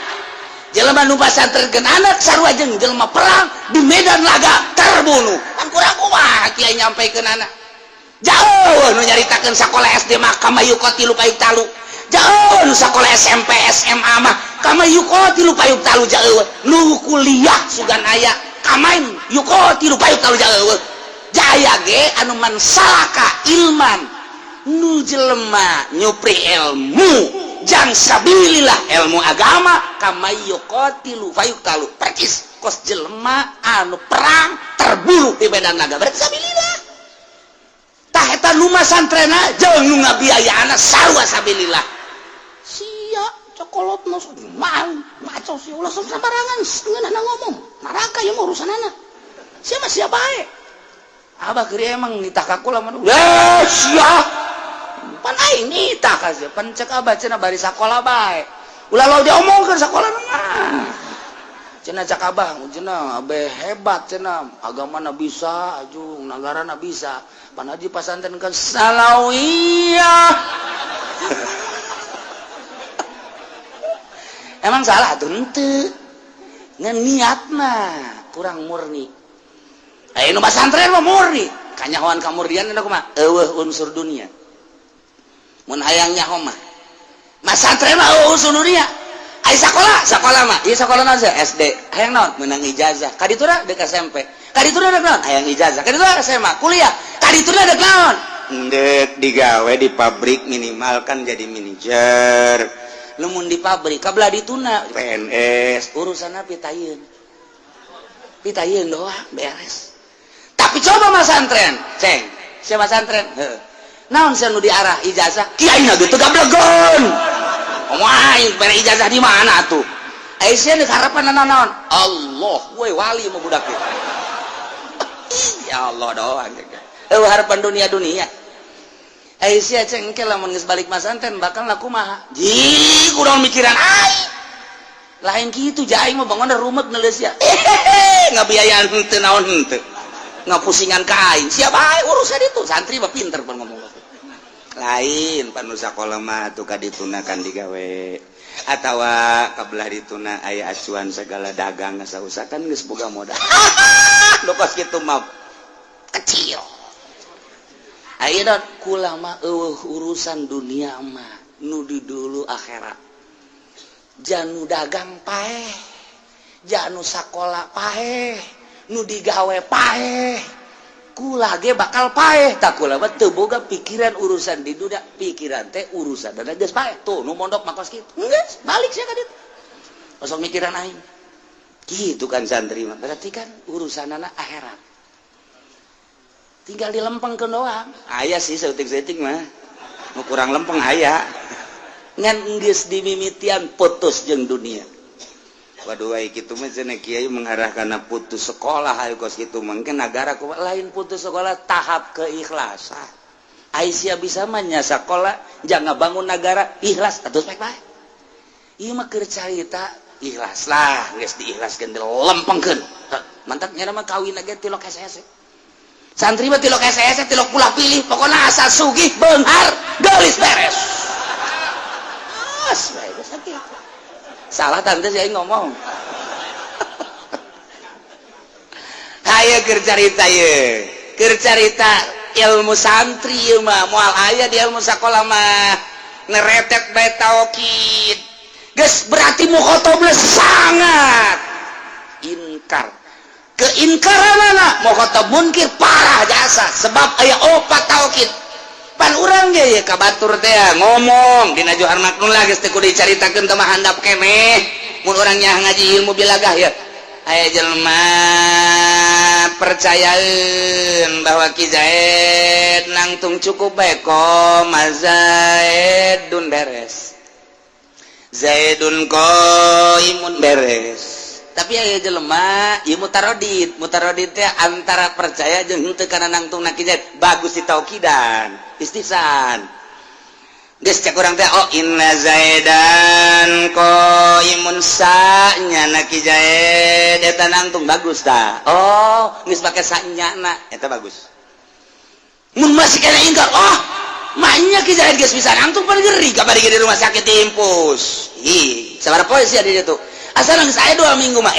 jelema nu masantrenkeun anak sarua jeung jelema perang di medan laga terbunuh kan kurang kumaha kiai nyampaikeun anak jauh nu nyaritakeun sakola SD mah kama yuqatilu payutalu jauh nu sakola SMP SMA mah kama yuqatilu payutalu jauh nu kuliah sugan aya kamain yuqatilu payutalu jauh jaya ge anu man salaka ilman nu jelema nyupri ilmu jang sabilillah ilmu agama kama yuqatilu payutalu percis kos jelema anu perang terbunuh di medan laga berarti sabilillah tah eta nu masantrena jeung nu ngabiayaana sarua sabilillah sia cokolotna mau maco si ulah sabarangan ngeunana ngomong neraka yang urusanana sia mah sia bae abah keur emang nitah ka kula mah sia pan aing nitah ka sia pan cek abah cenah bari sakola bae ulah lo diomongkeun sakola mah cenah cak abah cenah abe hebat cenah agamana bisa ajung nagarana bisa pan haji pasantren kan salawiyah emang salah tuh henteu ngan niatna kurang murni aya nu pasantren mah murni kanyahoan kamurnian eta kumaha eueuh unsur dunia mun hayang nyaho mah masantren mah eueuh unsur dunia aya sakola mah ieu sakola naon SD hayang naon meunang ijazah kaditura deuk SMP kaditura deuk naon hayang ijazah kaditura SMA kuliah kaditura deuk naon deuk digawe di pabrik minimal kan jadi manajer lamun di pabrik kablah dituna PNS urusanna pitayeun pitayeun doang beres. Tapi coba masantren, ceng, siapa masantren? Naon saya nu diarah ijazah? Kiaina gitu gablegon. Main bere ijazah di mana tuh? Aisyah di harapan naon? Allah, woi wali mau budak itu. Ya Allah doang. Harapan dunia. Aisyah cengkel lamun geus balik masantren bakal kumaha? Ji, kudu mikiran lain gitu jai mah bangun rumet neles ya ngabiayaan henteu naon henteu ngapusingan kain siapa ae urusan itu santri mah pinter pan ngomong lain panu sakola mah atuh kaditunakan digawe atawa kabelah dituna aya acuan segala dagang ngasa-usakan geus boga modal lu kos kitu mah kecil ayeuna kula mah urusan dunia mah nu di dulu akhirat janu dagang paeh janu sakola paeh nu digawe paeh kula ge bakal paeh tak kula mah teu boga pikiran urusan di dunia pikiran teh urusan dan geus paeh tuh nu mondok makos kitu geus balik sia ka ditu osok mikiran aing kitu kan santri mah berarti kan urusanana akhirat tinggal dilempengkeun doang aya sih seutik-seutik mah nu kurang lempeng aya ngan geus dimimitian putus jeung dunia. Waduh ai kitu mah cenah kiai mengarah kana putus sekolah aya kos kitu mungkin negara ku lain putus sekolah tahap keikhlasan. Aisyah bisa mah nya sakola jangan bangun negara ikhlas atuh baik-baik. Ieu mah keur carita ikhlas lah geus diikhlaskeun dilempengkeun. Mantap nya mah kawin ge tilok SSC. Santri mah tilok SSC tilok pula pilih pokona asal sugih beunghar geulis beres. Salah tante saya ngomong aya keur carita ilmu santri mah moal aya di ilmu sakola mah neretet bae taukid geus berarti mukhatabna sangat inkar keinkaranana mukhatab munkir parah jasa sebab aya opat taukid pan urang ge ya kabatur teh ngomong dina Johar Maknun geus teh kudu dicaritakeun teh mah handap keneh mun urang nya ngaji ilmu bilagah ya aya jelema percayaeun bahwa Ki Zaid nangtung cukup bae ko Zaidun beres Zaidun qaimun beres tapi aya jelema ieu mutaradid teh antara percaya jeung henteu kana nangtungna Ki Zaid bagus ditaukidan istisan geus cek urang teh oh inna Zaidan qaimun sa'nyana Ki Zaid eta nangtung bagus tah oh geus make sa'nyana eta bagus mun masih kana ingkar oh maknya Ki Zaid geus bisa nangtung pan geri kabari di rumah sakit impus ih sabaraha poe sia di ditu asal geus aya 2 minggu mah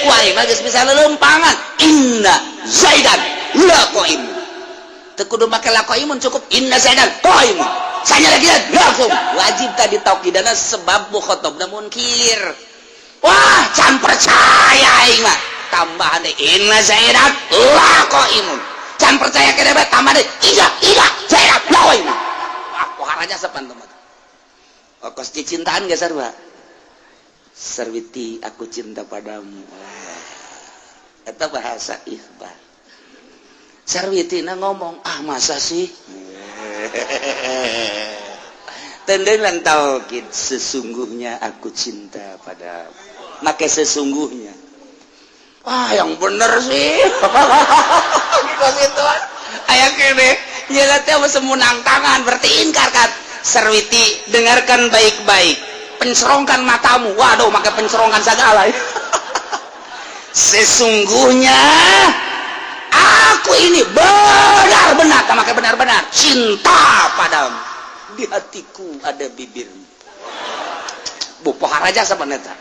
kuai mah geus bisa lelempangan inna Zaidan la qaimun teu kudu make la qaimun cukup inna Zaidan qaimun sanya lagi langsung wajib tadi taukidana sebab mukhatabna munkir wah can percaya aing mah tambahan deui inna Zaidan la qaimun can percaya kene bae tambah deui iya Zaidan la qaimun aku haraja sapan teman kos cintaan geus sarua Sarwiti aku cinta padamu eta bahasa ikhbar Sarwiti na ngomong masa sih tendelan taukid sesungguhnya aku cinta padamu make sesungguhnya yang bener sih kos itu aya kene nyeula teh semunang tangan berarti ingkar kan Sarwiti dengarkan baik-baik pencerongkan matamu waduh make pencerongkan segala sesungguhnya aku ini benar-benar make benar-benar cinta padamu di hatiku ada bibirmu bu poharaja sabaneta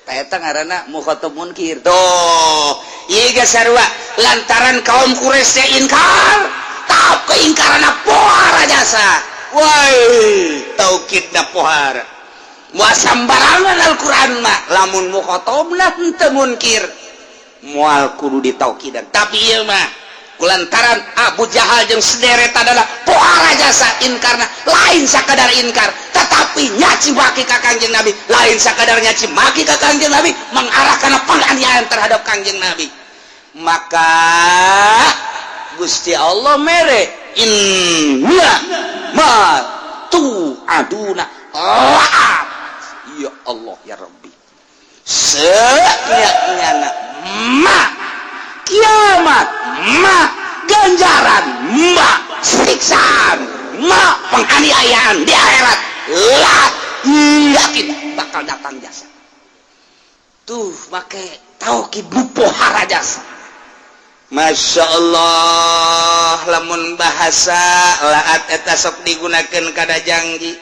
eta ngaranna mukhatab munkir tuh ieu ge sarua lantaran kaum Quraisy inkar tahap keingkaranna poharaja sa woi taukidna pohara moal sambarangan Al-Quran mah lamun mukhatabna henteu munkir moal kudu ditaukidan tapi ieu mah kulantaran Abu Jahal jeung sederet adalah pohara jasa inkarna lain sakadar inkar tetapi nyaci maki ka Kangjeng Nabi lain sakadar nyaci maki ka Kangjeng Nabi mengarah kana penganiayaan terhadap Kangjeng Nabi maka Gusti Allah mere inna ma tu aduna laat ya Allah ya Rabbi senyana ma kiamat ma ganjaran ma siksaan ma penganiayaan di akhirat lah yakin bakal datang jasa tuh make tauhid pohara jasa Masya Allah lamun bahasa laat eta sok digunakeun kada janji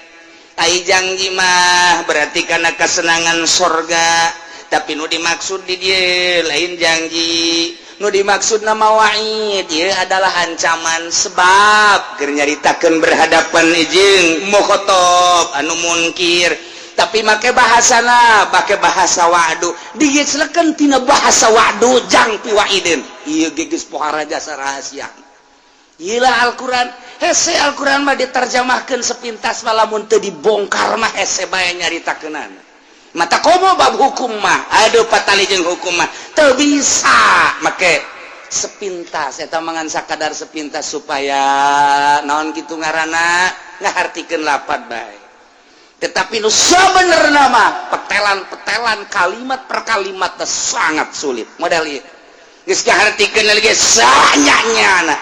ai janji mah berarti kana kesenangan sorga tapi nu dimaksud di dieu lain janji nu dimaksud nama wa'id ieu adalah ancaman sebab keur nyaritakeun berhadapan jeung mukhatab anu munkir tapi make bahasana make bahasa wa'du digeuslekeun tina bahasa wa'du jang pi wa'idin ieu geus pohara jasa rahasia ieu Al-Qur'an hese Al-Qur'an mah diterjemahkeun sepintas lamun teu dibongkar mah hese bae nyaritakeunana mata komo bab hukum mah aduh patali jeung hukum mah teu bisa make sepintas eta mangan sakadar sepintas supaya naon kitu ngaranna ngahartikeun lapad bae tetapi nu sebenarnya mah petelan-petelan kalimat per kalimat sangat sulit model ieu geus ngahartikeun lagi sanyanyana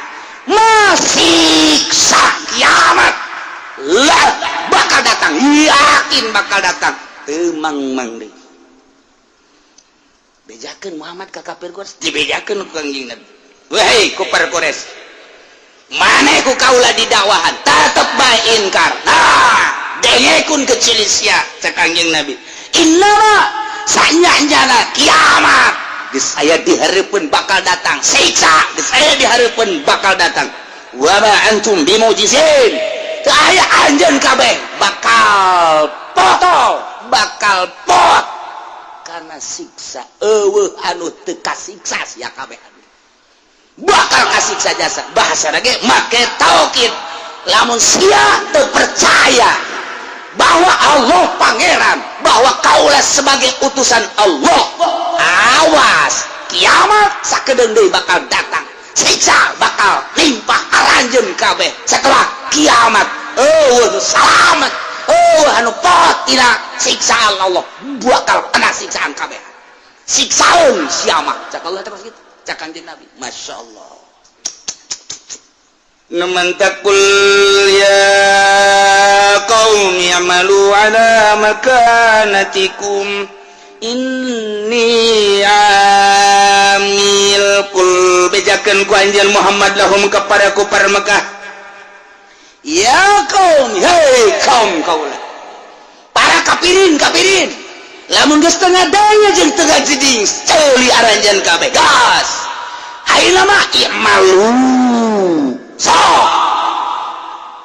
masih kiamat lah bakal datang yakin bakal datang temang-mang deui bejakeun Muhammad ka kafir Quraisy dibejakeun ku Kangjeng Nabi wahai kufar Quraisy maneh ku kaula di dakwahan tetep bae inkar nah dengekun kecil sia cek Kangjeng Nabi innama sanyanyana kiamat geus aya di hareupeun bakal datang siksa geus aya di hareupeun bakal datang wa ma antum bimujizin teu aya anjeun kabeh bakal poto bakal pot karena siksa eueuh anu teu kasiksa sia kabeh bakal kasiksa jasa bahasa lagi make tauhid lamun sia teu percaya bahwa Allah pangeran bahwa kaulah sebagai utusan Allah awas kiamat sakedeung deui bakal datang siksa bakal limpah aranjeun kabeh setelah kiamat selamat anu pot tina siksaan Allah bakal kena siksaan kabeh siksaun siamah cak Allah terus gitu cak Kanjeng Nabi Masya Allah naman takul ya qaumi amalu ala makanatikum inni amil kul bejakeun ku anjeun Muhammad lahum kepada kufar Mekah ya qaum hei kaum kaulah para kafirin lamun geus tengah daya jeung tengah jeding ceuli aranjeun kabeh gas ayeuna mah imalu so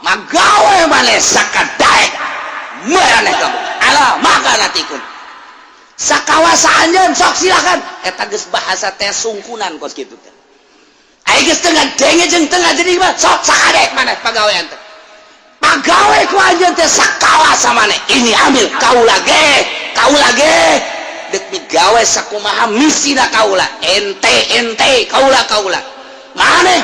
magawe maneh sakadaek maneh kamu ala makanatikum sakawasa anjeun sok silakan eta geus bahasa teh sungkunan kos kitu teh aya geus tengah denge jeung tengah jeding mah sok sakadaek maneh pagawean teh pagawe ku anjeun teh sakawasa maneh ini ambil kaula ge dek migawe sakumaha misina kaula ente kaula maneh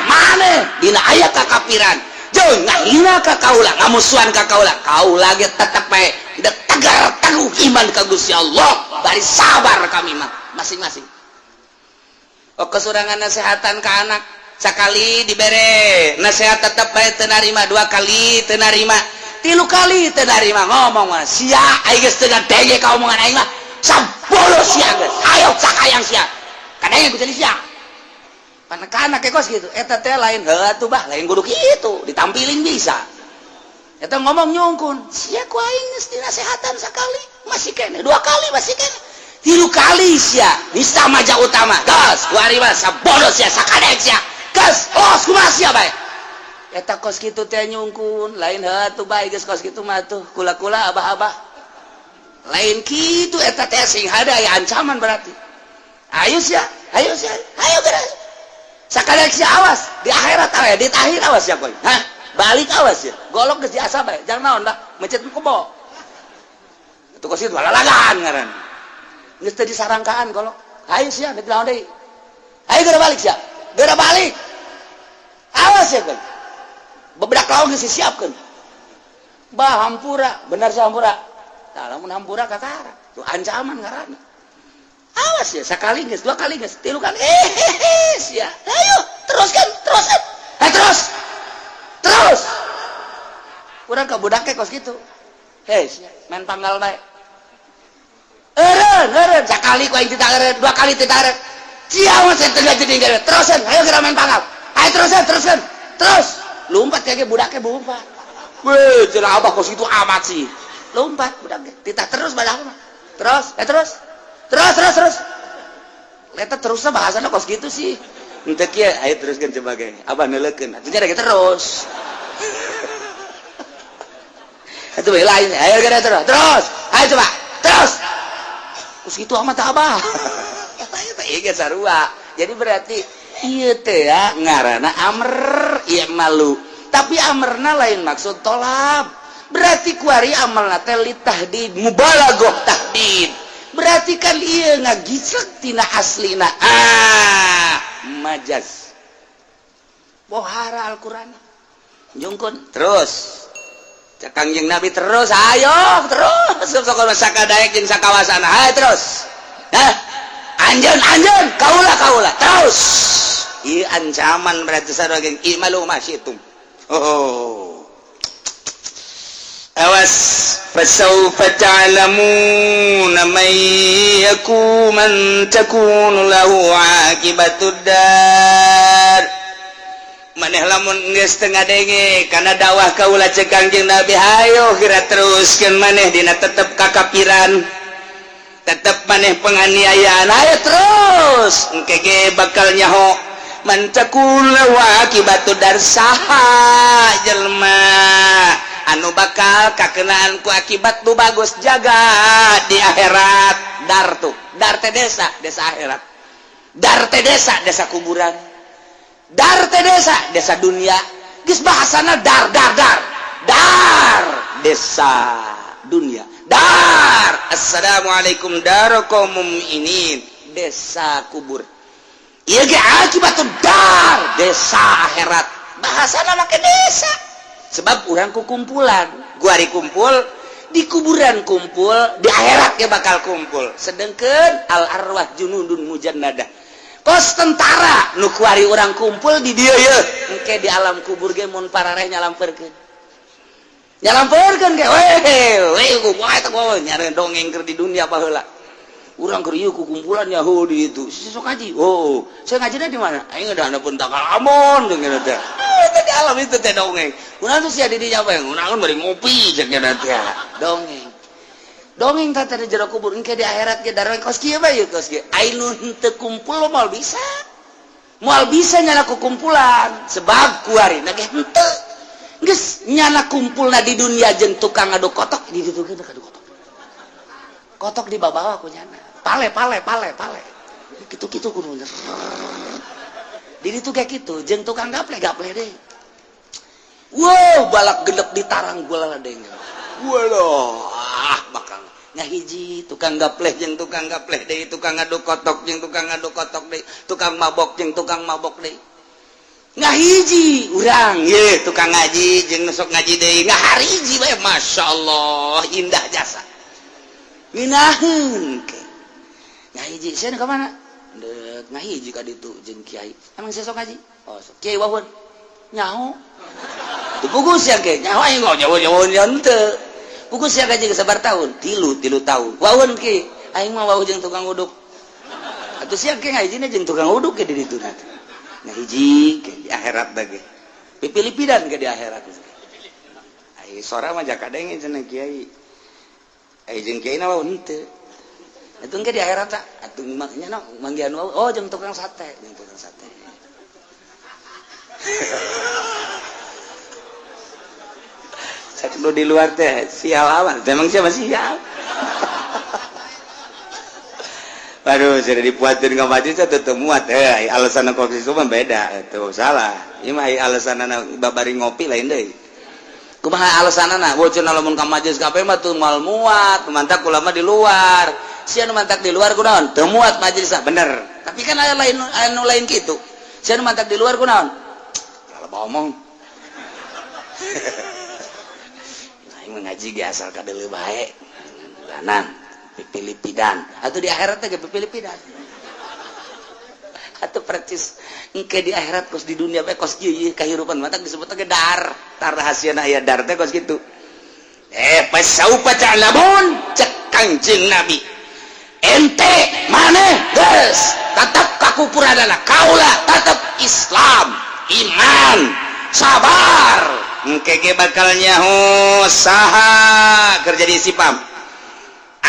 dina aya kakafiran jeung ngahina ka kaula ngamusuhan ka kaula ge tetep bae tegar teguh iman ka Gusti Allah bari sabar kami mah masing-masing kesurangan nasehatan ka anak sakali dibere nasihat tetep bae teu narima 2 kali teu narima 3 kali teu narima ngomong mah sia aya geus teu denge ka omongan aing mah sabolos sia geus ayo sakayang sia kadang ku jadi sia anak-anak kekos gitu eta teh lain heuh bah lain kudu kitu ditampilin bisa eta ngomong nyungkun sia ku aing geus dinasehatan sakali masih kene 2 kali masih kene 3 kali sia nista maja utama gas ku ari mah sabodos sia sakadek sia gas los kumaha sia bae eta kos kitu teh nyungkun lain heuh bae geus kos kitu mah tuh kula-kula abah-abah lain kitu eta teh sing hade aya ancaman berarti ayo sia ayo geus sakadek si awas di akhirat awe di tahir awas ya koy hah balik awas ya golok geus diasa bae jangan naon dah mencet kebo itu kos itu lalagan ngaran geus teu disarangkaan golok hayu sia deuk naon deui hayu geura balik sia geura balik awas ya koy bebedak lawan geus disiapkeun bah hampura benar sa hampura tah lamun hampura kakara tuh ancaman ngaranna awas ya sekali geus dua kali geus tilu kali sia ayo teruskan terus urang ka budak teh kos kitu sia main panggal bae eureun sakali ku aing tita eureun dua kali tita eureun sia mah teu jadi engke terusan ayo geura main panggal ayo teruskan terus lompat kage budak teh lompat weh cenah abah kos kitu amat sih lompat budak tita terus badak mah terus Leta terusnya bahasanya kos gitu sih ente kia ayo teruskan coba ge abah neulekeun atuh nya terus atuh bae lain ayo geura terus ayo coba terus kos gitu amat abah eta ieu ge sarua jadi berarti ieu teh ya ngaranna amr ieu malu tapi amrna lain maksud tolab berarti kuari amalna teh li tahdid mubalaghah tahdid berarti kan iya ngagislek tina aslina majaz bohara Al-Quran jungkun terus cakang jeung Nabi terus ayo terus sok sakadaek jeung sakawasana ayo terus anjeun kaula terus ieu ancaman berarti sarua geng imalu masyitum awas fasawfa ta'lamuna man takunu lahu aqibatud dar maneh lamun geus teu ngadenge kana dakwah kaula cek Kangjeng Nabi hayo kira teruskeun maneh dina tetep kakapiran tetep maneh penganiayaan ayo terus engke ge bakal nyaho man takunu lahu aqibatud dar saha jelema anu bakal kakenaan ku akibat nu bagus jaga di akhirat dar teh desa akhirat dar teh desa kuburan dar teh desa dunia geus bahasana dar desa dunia dar assalamualaikum darakum mukminin desa kubur ieu ge akibatud dar desa akhirat bahasana make desa sebab urang kukumpulan guari kumpul di kuburan kumpul di akhirat ge bakal kumpul sedengkeun al arwah junudun mujannadah kos tentara nu kuari urang kumpul di dieu ye engke di alam kubur ge mun parareh nyalampeurkeun ge we kumaha eta gua nyari dongeng keur di dunia baheula urang keur ieu kukumpulan Yahudi itu sok ngaji saya ngajina di mana aing ada pun takal amon jeung eta di alam itu teh dongeng urang tuh sia di dinya bae urang bari ngopi jeung eta teh dongeng teh di jero kubur engke di akhirat ge darwe kos kieu bae kos kieu ainu henteu kumpul moal bisa nyana kukumpulan sebab kuarina ge henteu geus nyana kumpulna di dunia jeung tukang ngaduk kotok di ditu ge ngaduk kotok di bawah aku nyana pale gitu kudu bener di ditu kayak gitu jeung tukang gaple deh wow balak genep ditarang gula deh walah bakal ngahiji tukang gaple jeung tukang gaple deh tukang ngaduk kotok jeung tukang ngaduk kotok deh tukang mabok jeung tukang mabok deh ngahiji urang ye tukang ngaji jeung sok ngaji deui ngahariji bae masyaallah indah jasa minaheun ke ngahiji sieun ka mana deuk ngahiji ka ditu jeung kiai emang saya sok ngaji oh sok kiai wawon nyaho teu pugus ya ke nyaho aing kok nyaho henteu pugus ya gaji sabar tahun tilu tahun wawon ke aing mah wawon jeung tukang uduk atuh sia ke ngahijina jeung tukang uduk ke di ditu ngahiji ke di akhirat bage pipilipidan ke di akhirat ai sora mah jakadenge cenah kiai jeung kiai na wae henteu atuh engke di akhirat tak atuh makanya manggihan wae jeung tukang sate cek lu di luar teh sial awan memang siapa sial Waduh, sudah dipuatin ke majelis tetep muat. Alasan kok itu mah beda. Itu salah. Ieu mah alasan babari ngopi lain deui. Kumaha alasanana? Bocor lamun ka majelis kape mah teu moal muat, mantak ulama di luar. Sia nu mantak di luar kunaon? Teu muat majelisna, bener. Tapi kan aya lain kitu. Sia nu mantak di luar kunaon? Kalau ngomong. Aing ngaji ge asal kadeuleu bae. Lanan pipilipidan. Atuh di akhirat teh ge pipilipidan. Atuh percis engke di akhirat kos di dunia bae kos ieu kahirupan mata disebut ge dar rahasiana aya dar teh kos kitu pasaupa ta'lamun cek Kangjeng Nabi ente maneh geus tetep kakupuradana kaula tetep Islam iman sabar engke ge bakal nyaho saha keur jadi sipam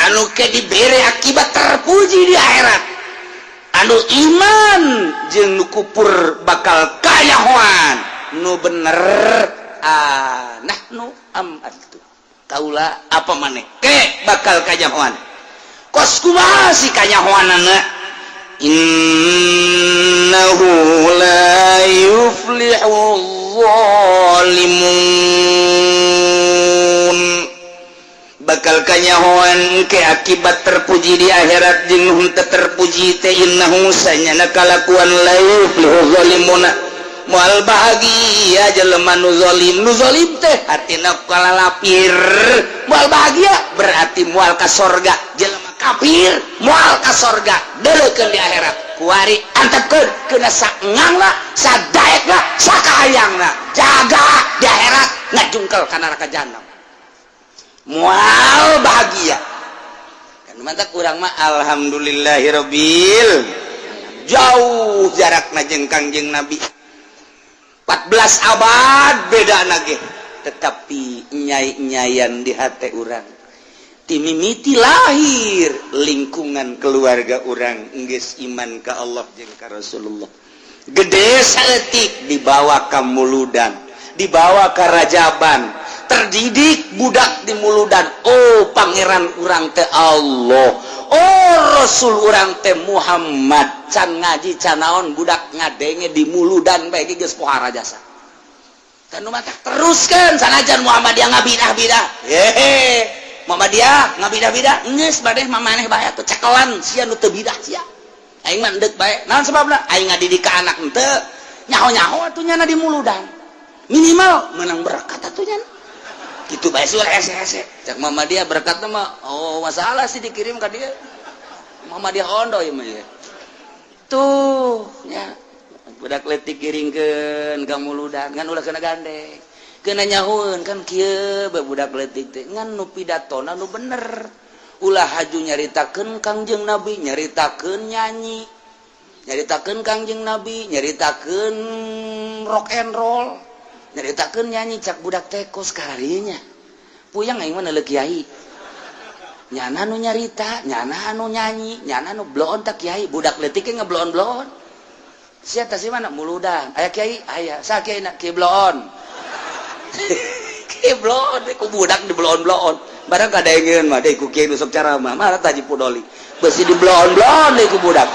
anu ke dibere akibat terpuji di akhirat anu iman jeung nu kupur bakal kayahoan nu bener nahnu amatu kaula apa maneh ke bakal kayahoan kos kumaha si kayahoanana innahu la yuflihu zalimun bakal kanyahoan ke akibat terpuji di akhirat jeung henteu terpuji teh innahu sanyana kalakuan la yuflihu zalimuna moal bahagia jelema nu zalim teh artina kalalapir moal bahagia berarti moal ka sorga jelema kafir moal ka sorga deuleukeun di akhirat kuari antepkeun keuna saengangna sadaekna sakahayangna jaga di akhirat ngajungkel ka neraka jahanam mual bahagia kan mantap urang mah alhamdulillahirabbil jauh jarakna jeung Kangjeng Nabi 14 abad beda nage tetapi nyai-nyayan di hati urang timimiti lahir lingkungan keluarga urang geus iman ka Allah jeung ka Rasulullah gede saeutik dibawa ka muludan dibawa ka rajaban terdidik budak di muludan oh pangeran urang teh Allah oh Rasul urang teh Muhammad can ngaji can naon budak ngadenge di muludan bae geus pohara jasa kan mata teruskan sanajan Muhammadiyah ngabidah-bidah hehe Muhammadiyah ngabidah-bidah geus badeh mamaneh bae atuh cekelan sia nu teu bidah sia aing mah endek bae naon sebabna aing ngadidik ka anak henteu nyaho-nyaho atuh nyana di muludan minimal menang berkat atuh nyana gitu bae sul hese cak Muhammadiyah berkatna mah oh masalah sih dikirim ka dia Muhammadiyah ondo ieu mah tuh nya budak leutik kiringkeun ka muludan ngan ulah kena gandeng kena nyahoeun kan kieu budak leutik teh ngan nu pidatona nu bener ulah haju nyaritakeun Kangjeng Nabi nyaritakeun nyanyi nyaritakeun Kangjeng Nabi nyaritakeun rock and roll nyaritakeun nyanyi cak budak teh kos karinya puyang aing mah neuleuh kiai nyana nu nyarita nyana anu nyanyi nyana nu bloon tak kiai budak leutik ge ngebloon-bloon sia teh si mana muludan aya kiai aya sa kiai na kiai bloon kiai bloon ku budak di bloon-bloon barang kadaengeun mah deui ku kiai nu sok caramah mah taji pudoli beusi di bloon-bloon deui ku budak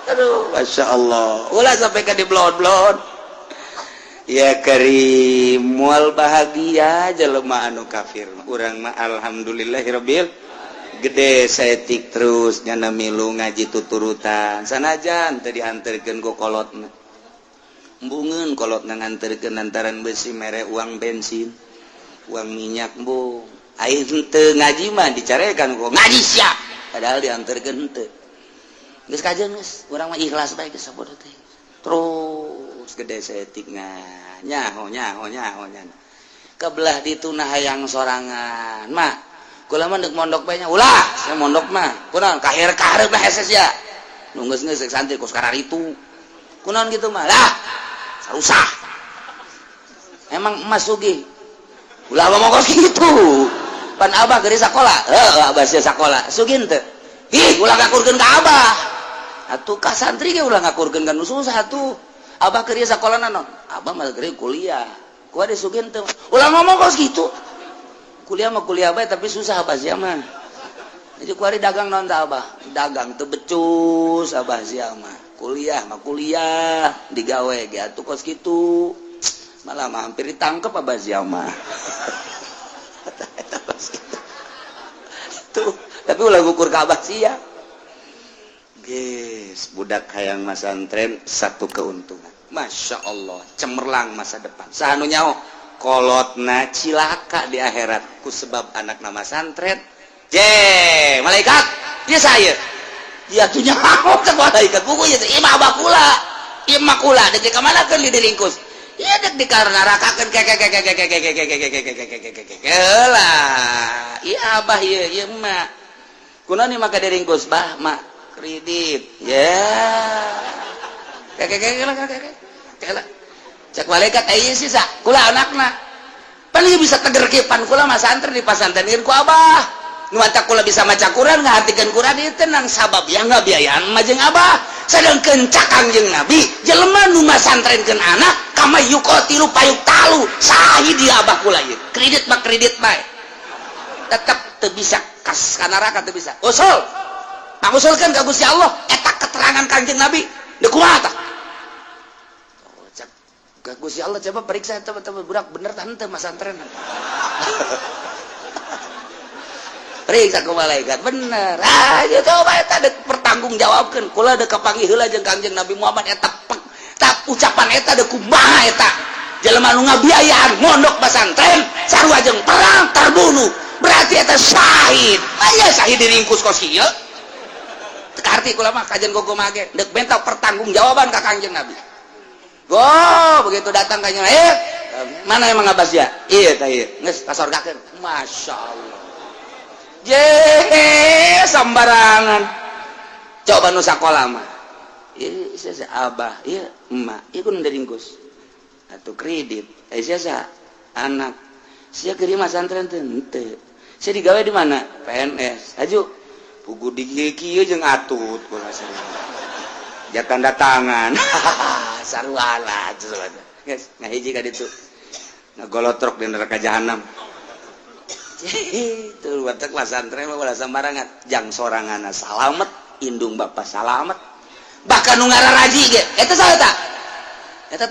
aduh masya Allah ulah sampai ke di blon-blon ya karim mual bahagia jelema anu kafir urang mah alhamdulillahirabbil gede saeutik terus nyana milu ngaji tuturutan sanajan teu dianterkeun ku kolotna embungeun kolotna nganterkeun lantaran beusi mere uang bensin uang minyak embung aing teu ngaji mah dicarekan ku ngaji sia padahal dianterkeun henteu geus kajeun geus urang mah ikhlas bae geus sabodo teh terus gede saeutikna nyaho kebelah ditu nah hayang sorangan mah kula mah deuk mondok bae nya ulah saya mondok mah kunaon kahir-kahir mah hese sia nu geus santri kos kararitu kunaon kitu mah lah sarusah emang emas sugih ulah ngomong kos kitu pan abah geuri sakola abah sia sakola sugih teu ih ulah ngakurkeun ka abah atuh ka santri ge ulah ngakurkeun ka nu susah atuh abah keur ieu sakolana naon abah mah keur kuliah ku ade sugih teu ulah ngomong kos kitu kuliah mah kuliah bae tapi susah abah sia mah Itu kuari dagang non tak abah, dagang itu becus abah siapa kuliah digawe gitu kos gitu malah hampir ditangkap abah siapa tuh tapi ulah gukur ke abah sia guys budak hayang masantren satu keuntungan masya Allah cemerlang masa depan sahanu nyaho kolotna cilaka di akhirat ku sebab anak nama santren malaikat dia saya dia tuh nyaho ke malaikat buku ya imah bakula dek ke mana kan di ringkus iya dek di karnarakakeun lah iya abah iya emak kunaon ieu maka diringkus bah mak kredit ya cek malaikat ieu sih sa kula anakna pan ieu bisa teger kipan kula mah santri di pasantreun ku abah nuantak kula bisa maca Quran ngahartikeun Quran ieu tenang sabab ya ngabiayaan mah jeung abah sedangkeun cak Kangjeng Nabi jelema nu masantrenkeun anak kama yuqatilu payuqtalu sahih di abah kula ieu kredit bae tetep teu bisa kas ka neraka teu bisa usul pangusulkeun ka Gusti Allah eta keterangan Kangjeng Nabi deuk kumaha tah cak ka Gusti Allah coba periksa eta budak bener tah henteu masantren periksa ke malaikat bener aja coba eta dek pertanggung jawabkeun kula dek kapanggih heula jeung Kangjeng Nabi Muhammad eta ucapan eta dek kumaha eta jelema nu ngabiayaan mondok pesantren sarua jeung perang terbunuh berarti eta syahid aya syahid diringkus kos ieu teu arti kula mah kajen gogo mage dek benta pertanggungjawaban ka Kangjeng Nabi begitu datang ka nya mana emang ngabas ya ieu tah ieu geus kasorgakeun masyaallah sambarangan coba nu sakola mah ieu sia abah ieu emak ieu kudu diringkus atuh kredit sia anak sia keur masantren teh henteu sia digawe di mana PNS aju pugu di kieu jeung atut kula sarua ja tanda tangan sarua lah geus ngahiji ka ditu ngagolotrok di neraka jahanam itu watak masantren mah ulah sambarangan jang soranganna salamet indung bapak salamet bahkan nu ngararaji ge eta saha tah eta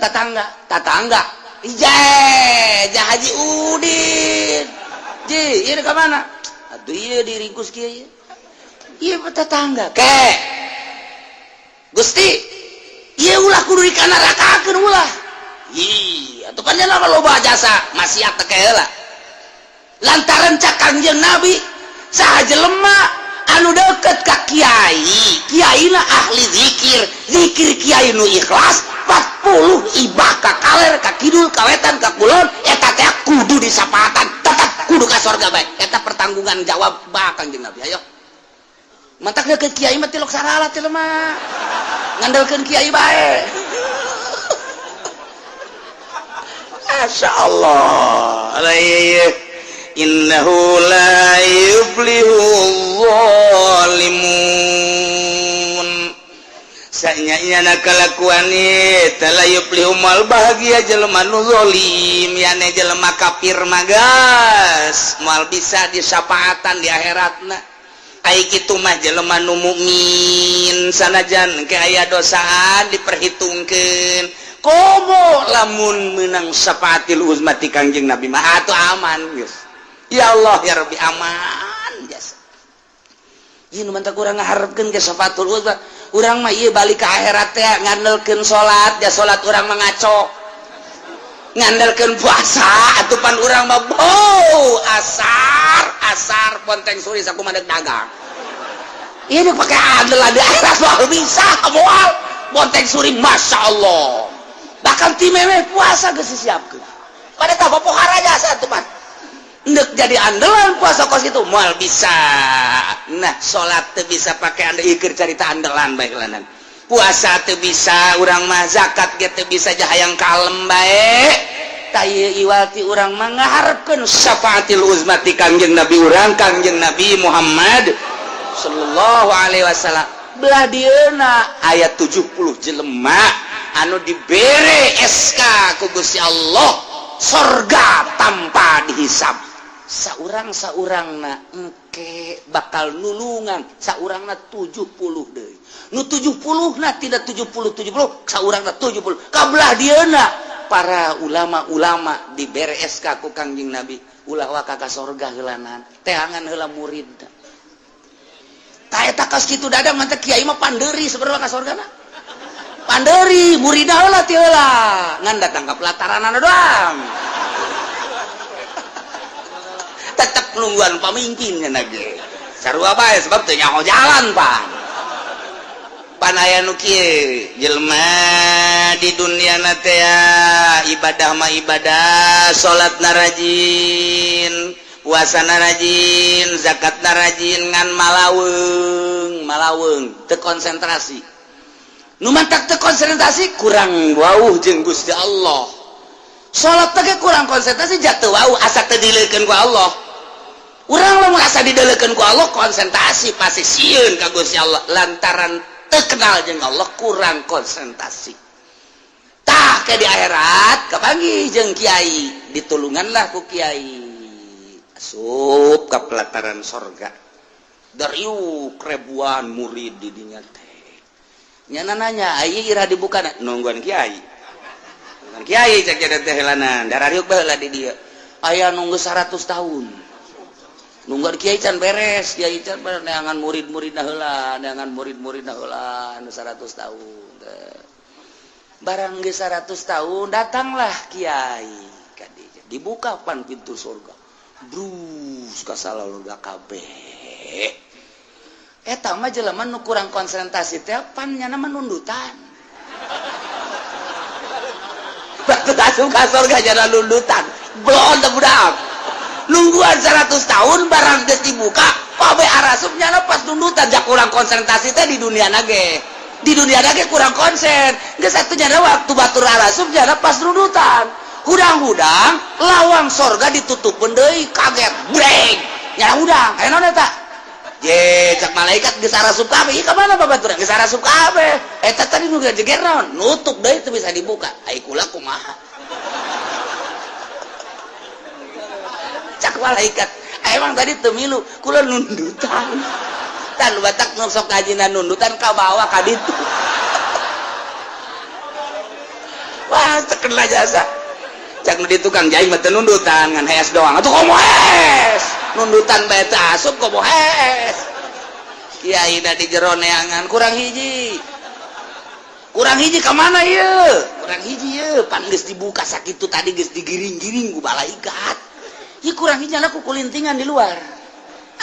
tatangga ijeh Haji Udin ji ieu ka mana atuh ieu diringkus kieu ieu tetangga ke Gusti ieu ulah kudu dikanarakakeun ulah atuh panjenengan loba jasa maksiat teh heula lantaran cak Kangjeng Nabi saha jelema anu deket ka kiai na ahli zikir kiai nu ikhlas 40 ibah ka kaler ka kidul ka wetan ka kulon eta teh kudu disapaatan tetep kudu ka surga bae eta pertanggungan jawab ba Kangjeng Nabi ayo mantak deket kiai mah tilok sarala teh lemah ngandelkeun kiai bae masyaallah innahu la yuflihu zalimun sanyanya kalakuan eta la yuflihu mal bahagia jelema nu zalim yane jelema kafir magas moal bisa disapaatan di akhiratna ai kitu mah jelema nu mukmin sanajan ke aya dosaan diperhitungkeun komo lamun menang sapaatil uzmati Kangjeng Nabi mah atuh aman geus ya Allah ya Rabbi aman jasa ieu nu mantak urang ngaharepkeun ge syafatul uzma urang mah ieu balik ka akhirat teh ngandelkeun salat ya salat urang mah ngaco ngandelkeun puasa atuh pan urang mah asar ponteng suri sakumaha deuk dagang ieu deuk pake andel di akhirat moal bisa moal ponteng suri masyaallah bahkan ti memeh puasa geus disiapkeun pada tah pohara jasa atuh pan ndek jadi andalan puasa kos itu moal bisa nah salat teu bisa pakai anda ikir carita andalan bae kelanan puasa teu bisa urang mah zakat ge teu bisa jahayang kalem bae ta ieu iwati urang mah ngaharepkeun syafaatil uzmati Kangjeng Nabi urang Kangjeng Nabi Muhammad sallallahu alaihi wasallam belah dieuna aya 70 jelema anu dibere SK ku Gusti Allah surga tanpa dihisab saurang-saurangna engke bakal nulungan saurangna 70 deui nu 70 na tidak 70 saurangna 70 kabelah dieuna para ulama-ulama dibere SK ku Kangjeng Nabi ulah waka ka sorga heulanan teangan heula murid ta eta kos kitu dadang mah kiai mah pandeuri sabarang ka sorgana pandeuri muridna heula ti heula ngan datang ka pelataranana doang tetap nungguan pamimpinnya nage sarua bae sebab teu nyaho jalan pan aya nu kieu jelema di dunia na teh ibadah mah ibadah salatna rajin puasana rajin zakatna rajin ngan malaweung teu konsentrasi nu mantak teu konsentrasi kurang wauh jeung Gusti Allah salat teh kurang konsentrasi jatuh wauh asa teu dileukeun ku Allah urang lamun asa dideulekeun ku Allah konsentrasi pasti sieun ka Gusti Allah lantaran terkenal jeung Allah kurang konsentrasi tah ke di akhirat kapanggih jeung kiai ditulunganlah ku kiai asup ka pelataran sorga dariuk ribuan murid di dinya teh nyana nanya aya ira dibuka nungguan kiai cek jadi teh heulanan darariuk baheula di dieu aya nunggu 100 tahun nungguan kiai can beres kiai can neangan murid-muridna heula neangan murid-muridna heula anu 100 tahun barang geus 100 tahun datanglah kiai ka dieu dibuka pan pintu surga brus ka salaloga kabeh eta mah jelema nu kurang konsentrasi teh pan nyana nundutan bakal asup ka surga jana nundutan blon teh budak nungguan 100 tahun barang geus dibuka pabe arasup nyana pas nundutan jak kurang konsentrasi teh di dunia nage kurang konsen geus atuh nyana waktu batur arasup nyana pas nundutan hudang-hudang lawang sorga ditutupeun deui kaget breng nyana hudang aya naon eta ye cak malaikat geus arasup kabeh ieu ka mana babaturan geus arasup kabeh eta tadi nu jeger naon nutup deui teu bisa dibuka ai kula kumaha cak malaikat emang tadi temilu kula nundutan tan batak nu sok ngajina nundutan ka bawah ka ditu wah terkenal jasa cak nu di tukang jahit mah teu nundutan ngan hees doang atuh komo hees nundutan bae teh asup komo hees kiai da di jero neangan kurang hiji ka mana ieu kurang hiji ieu pan geus dibuka sakitu tadi geus digiring-giring ku malaikat ieu kurang hiji nya ku kulintingan di luar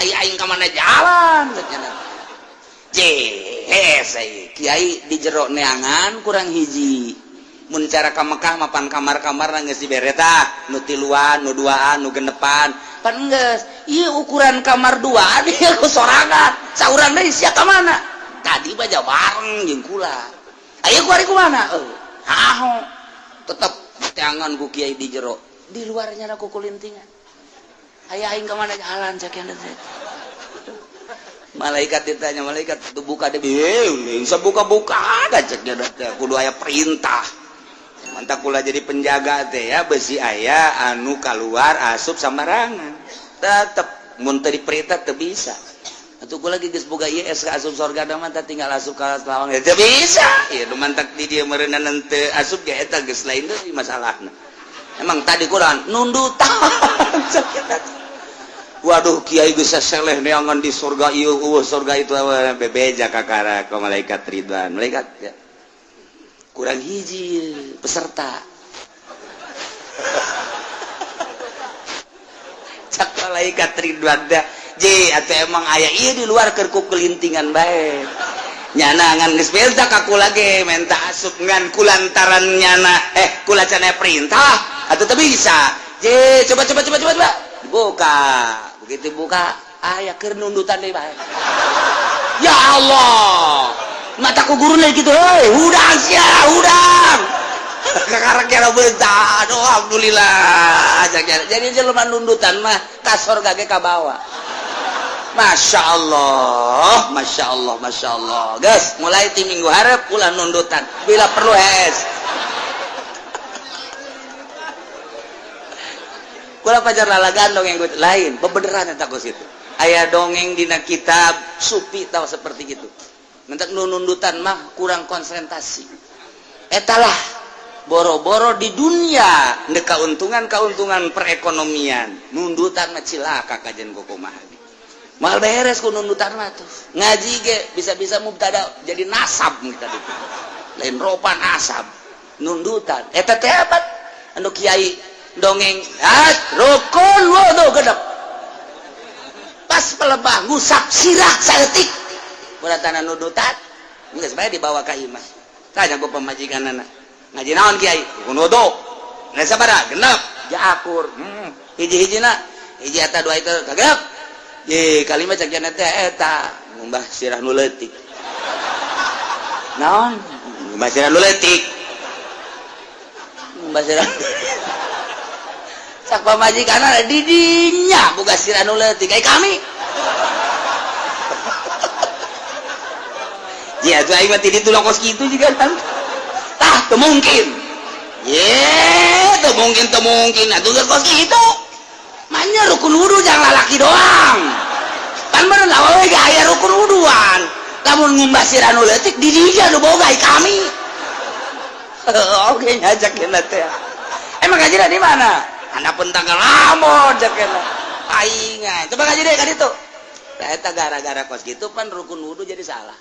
aing ka mana jalan cenah jehes kiai di jero neangan kurang hiji mun cara ka Mekah mapan kamar-kamar geus dibere tah nu tiluan nu duaan nu genepan pan geus ieu ukuran kamar duaan ieu ku sorangan saurang deui sia ka mana tadi baja bareng jeung kula aya ku ari kumana haho tetep teangan ku kiai di jero di luarnya na ku kulintingan aya aing ka mana jalan cak yang teh malaikat ditanya malaikat tu buka deh bisa buka-buka ada cek dia teh kudu aya perintah mantap kula jadi penjaga teh ya besi aya anu keluar asup sambarangan tetep mun teu diperintah teu bisa atuh kula geus boga ieu SK asup surga da mah tinggal asup ka lawang teu bisa ieu nu mantak di dieu meureunana teu asup ge eta geus lain deui masalahna emang tadi kurang nundutan waduh kiai geus seleh neangan di surga ieu surga itu bebeja kakara ka malaikat Ridwan malaikat ya. Kurang hiji peserta cak malaikat Ridwan da je atuh emang aya ieu di luar keur ku kelintingan bae nyana ngan geus beres da ka kula ge menta asup ngan kulantaran nyana kula cenah perintah atuh teu bisa je coba dibuka begitu buka aya keur nundutan deui bae ya Allah mataku guruna gitu heuy hudang sia hudang kakara kira beunta aduh alhamdulillah jadi jelema nundutan mah ka surga ge ka bawah Masya Allah guys mulai ti minggu hareup ulah nundutan bila perlu hees ku Kula pajar lalagan dongeng lain, bebeneran eta kos itu. Aya dongeng dina kitab Supi tahu seperti gitu. Mentak nunundutan mah kurang konsentrasi. Etalah boro-boro di dunia ndek kauntungan perekonomian. Nundutan mah cilaka kajen kukumaha. Mal beres ku nundutan mah tuh. Ngaji ge bisa-bisa mubtada jadi nasab kita ditu. Lain ropan asab. Nundutan. Eta teh apa? Anu kiai dongeng, rukun wudu gedep. Pas pelebah ngusap sirah saeutik. Buratana nundutan. Geus bae dibawa ka imah. Tanya ku pemajikanana. Ngaji naon kiai? Rukun wudu. Nah sabaraha? Genep. Jaakur. Hiji-hijina, hiji eta dua itu kagep. Ye kalimat cak jana teh eta ngumbah sirah nu leutik. Naon? Ngumbah sirah nu leutik. Ngumbah sirah. Sak pamajikanna di dinya boga sirah nu leutik ai kami. Ya tuh aing mah ti ditu lokos kitu juga kan. Tah teu mungkin. Ye teu mungkin atuh geus kos kitu. Manya rukun wudu jangan lalaki doang. Pan bener awewe ge aya rukun wuduan. Lamun ngumbah sirah nu leutik di dinya nu boga kami. Oke ngajak kena teh. Emang ngajina di mana? Anda pun tanggal lamun jak kena. Aingan. Coba ngaji deh ka ditu. Eta gara-gara kos kitu pan rukun wudu jadi salah.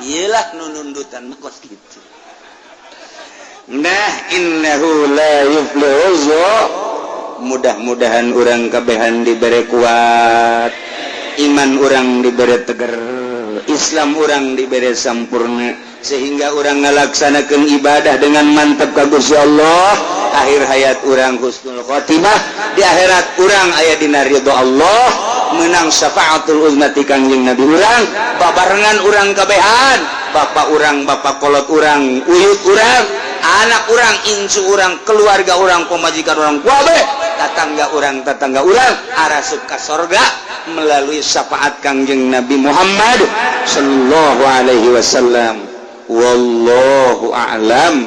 Iyalah nunundutan mah kos kitu. Nah innahu la yuflihu. Mudah-mudahan orang kabehan diberi kuat, iman orang diberi tegar, Islam orang diberi sampurna, sehingga orang ngalaksanakan ibadah dengan mantap ka Gusti Allah. Akhir hayat orang husnul khotimah, di akhirat orang aya dina ridho Allah, menang syafaatul uzmati kangjeng Nabi orang, babarengan orang kabehan, bapak orang, bapak kolot orang, uyut orang, anak orang, incu orang, keluarga orang, pemajikan orang, kabeh tetangga orang arasuk ka sorga melalui syafaat kangjeng Nabi Muhammad sallallahu alaihi wasallam. Wallahu a'lam.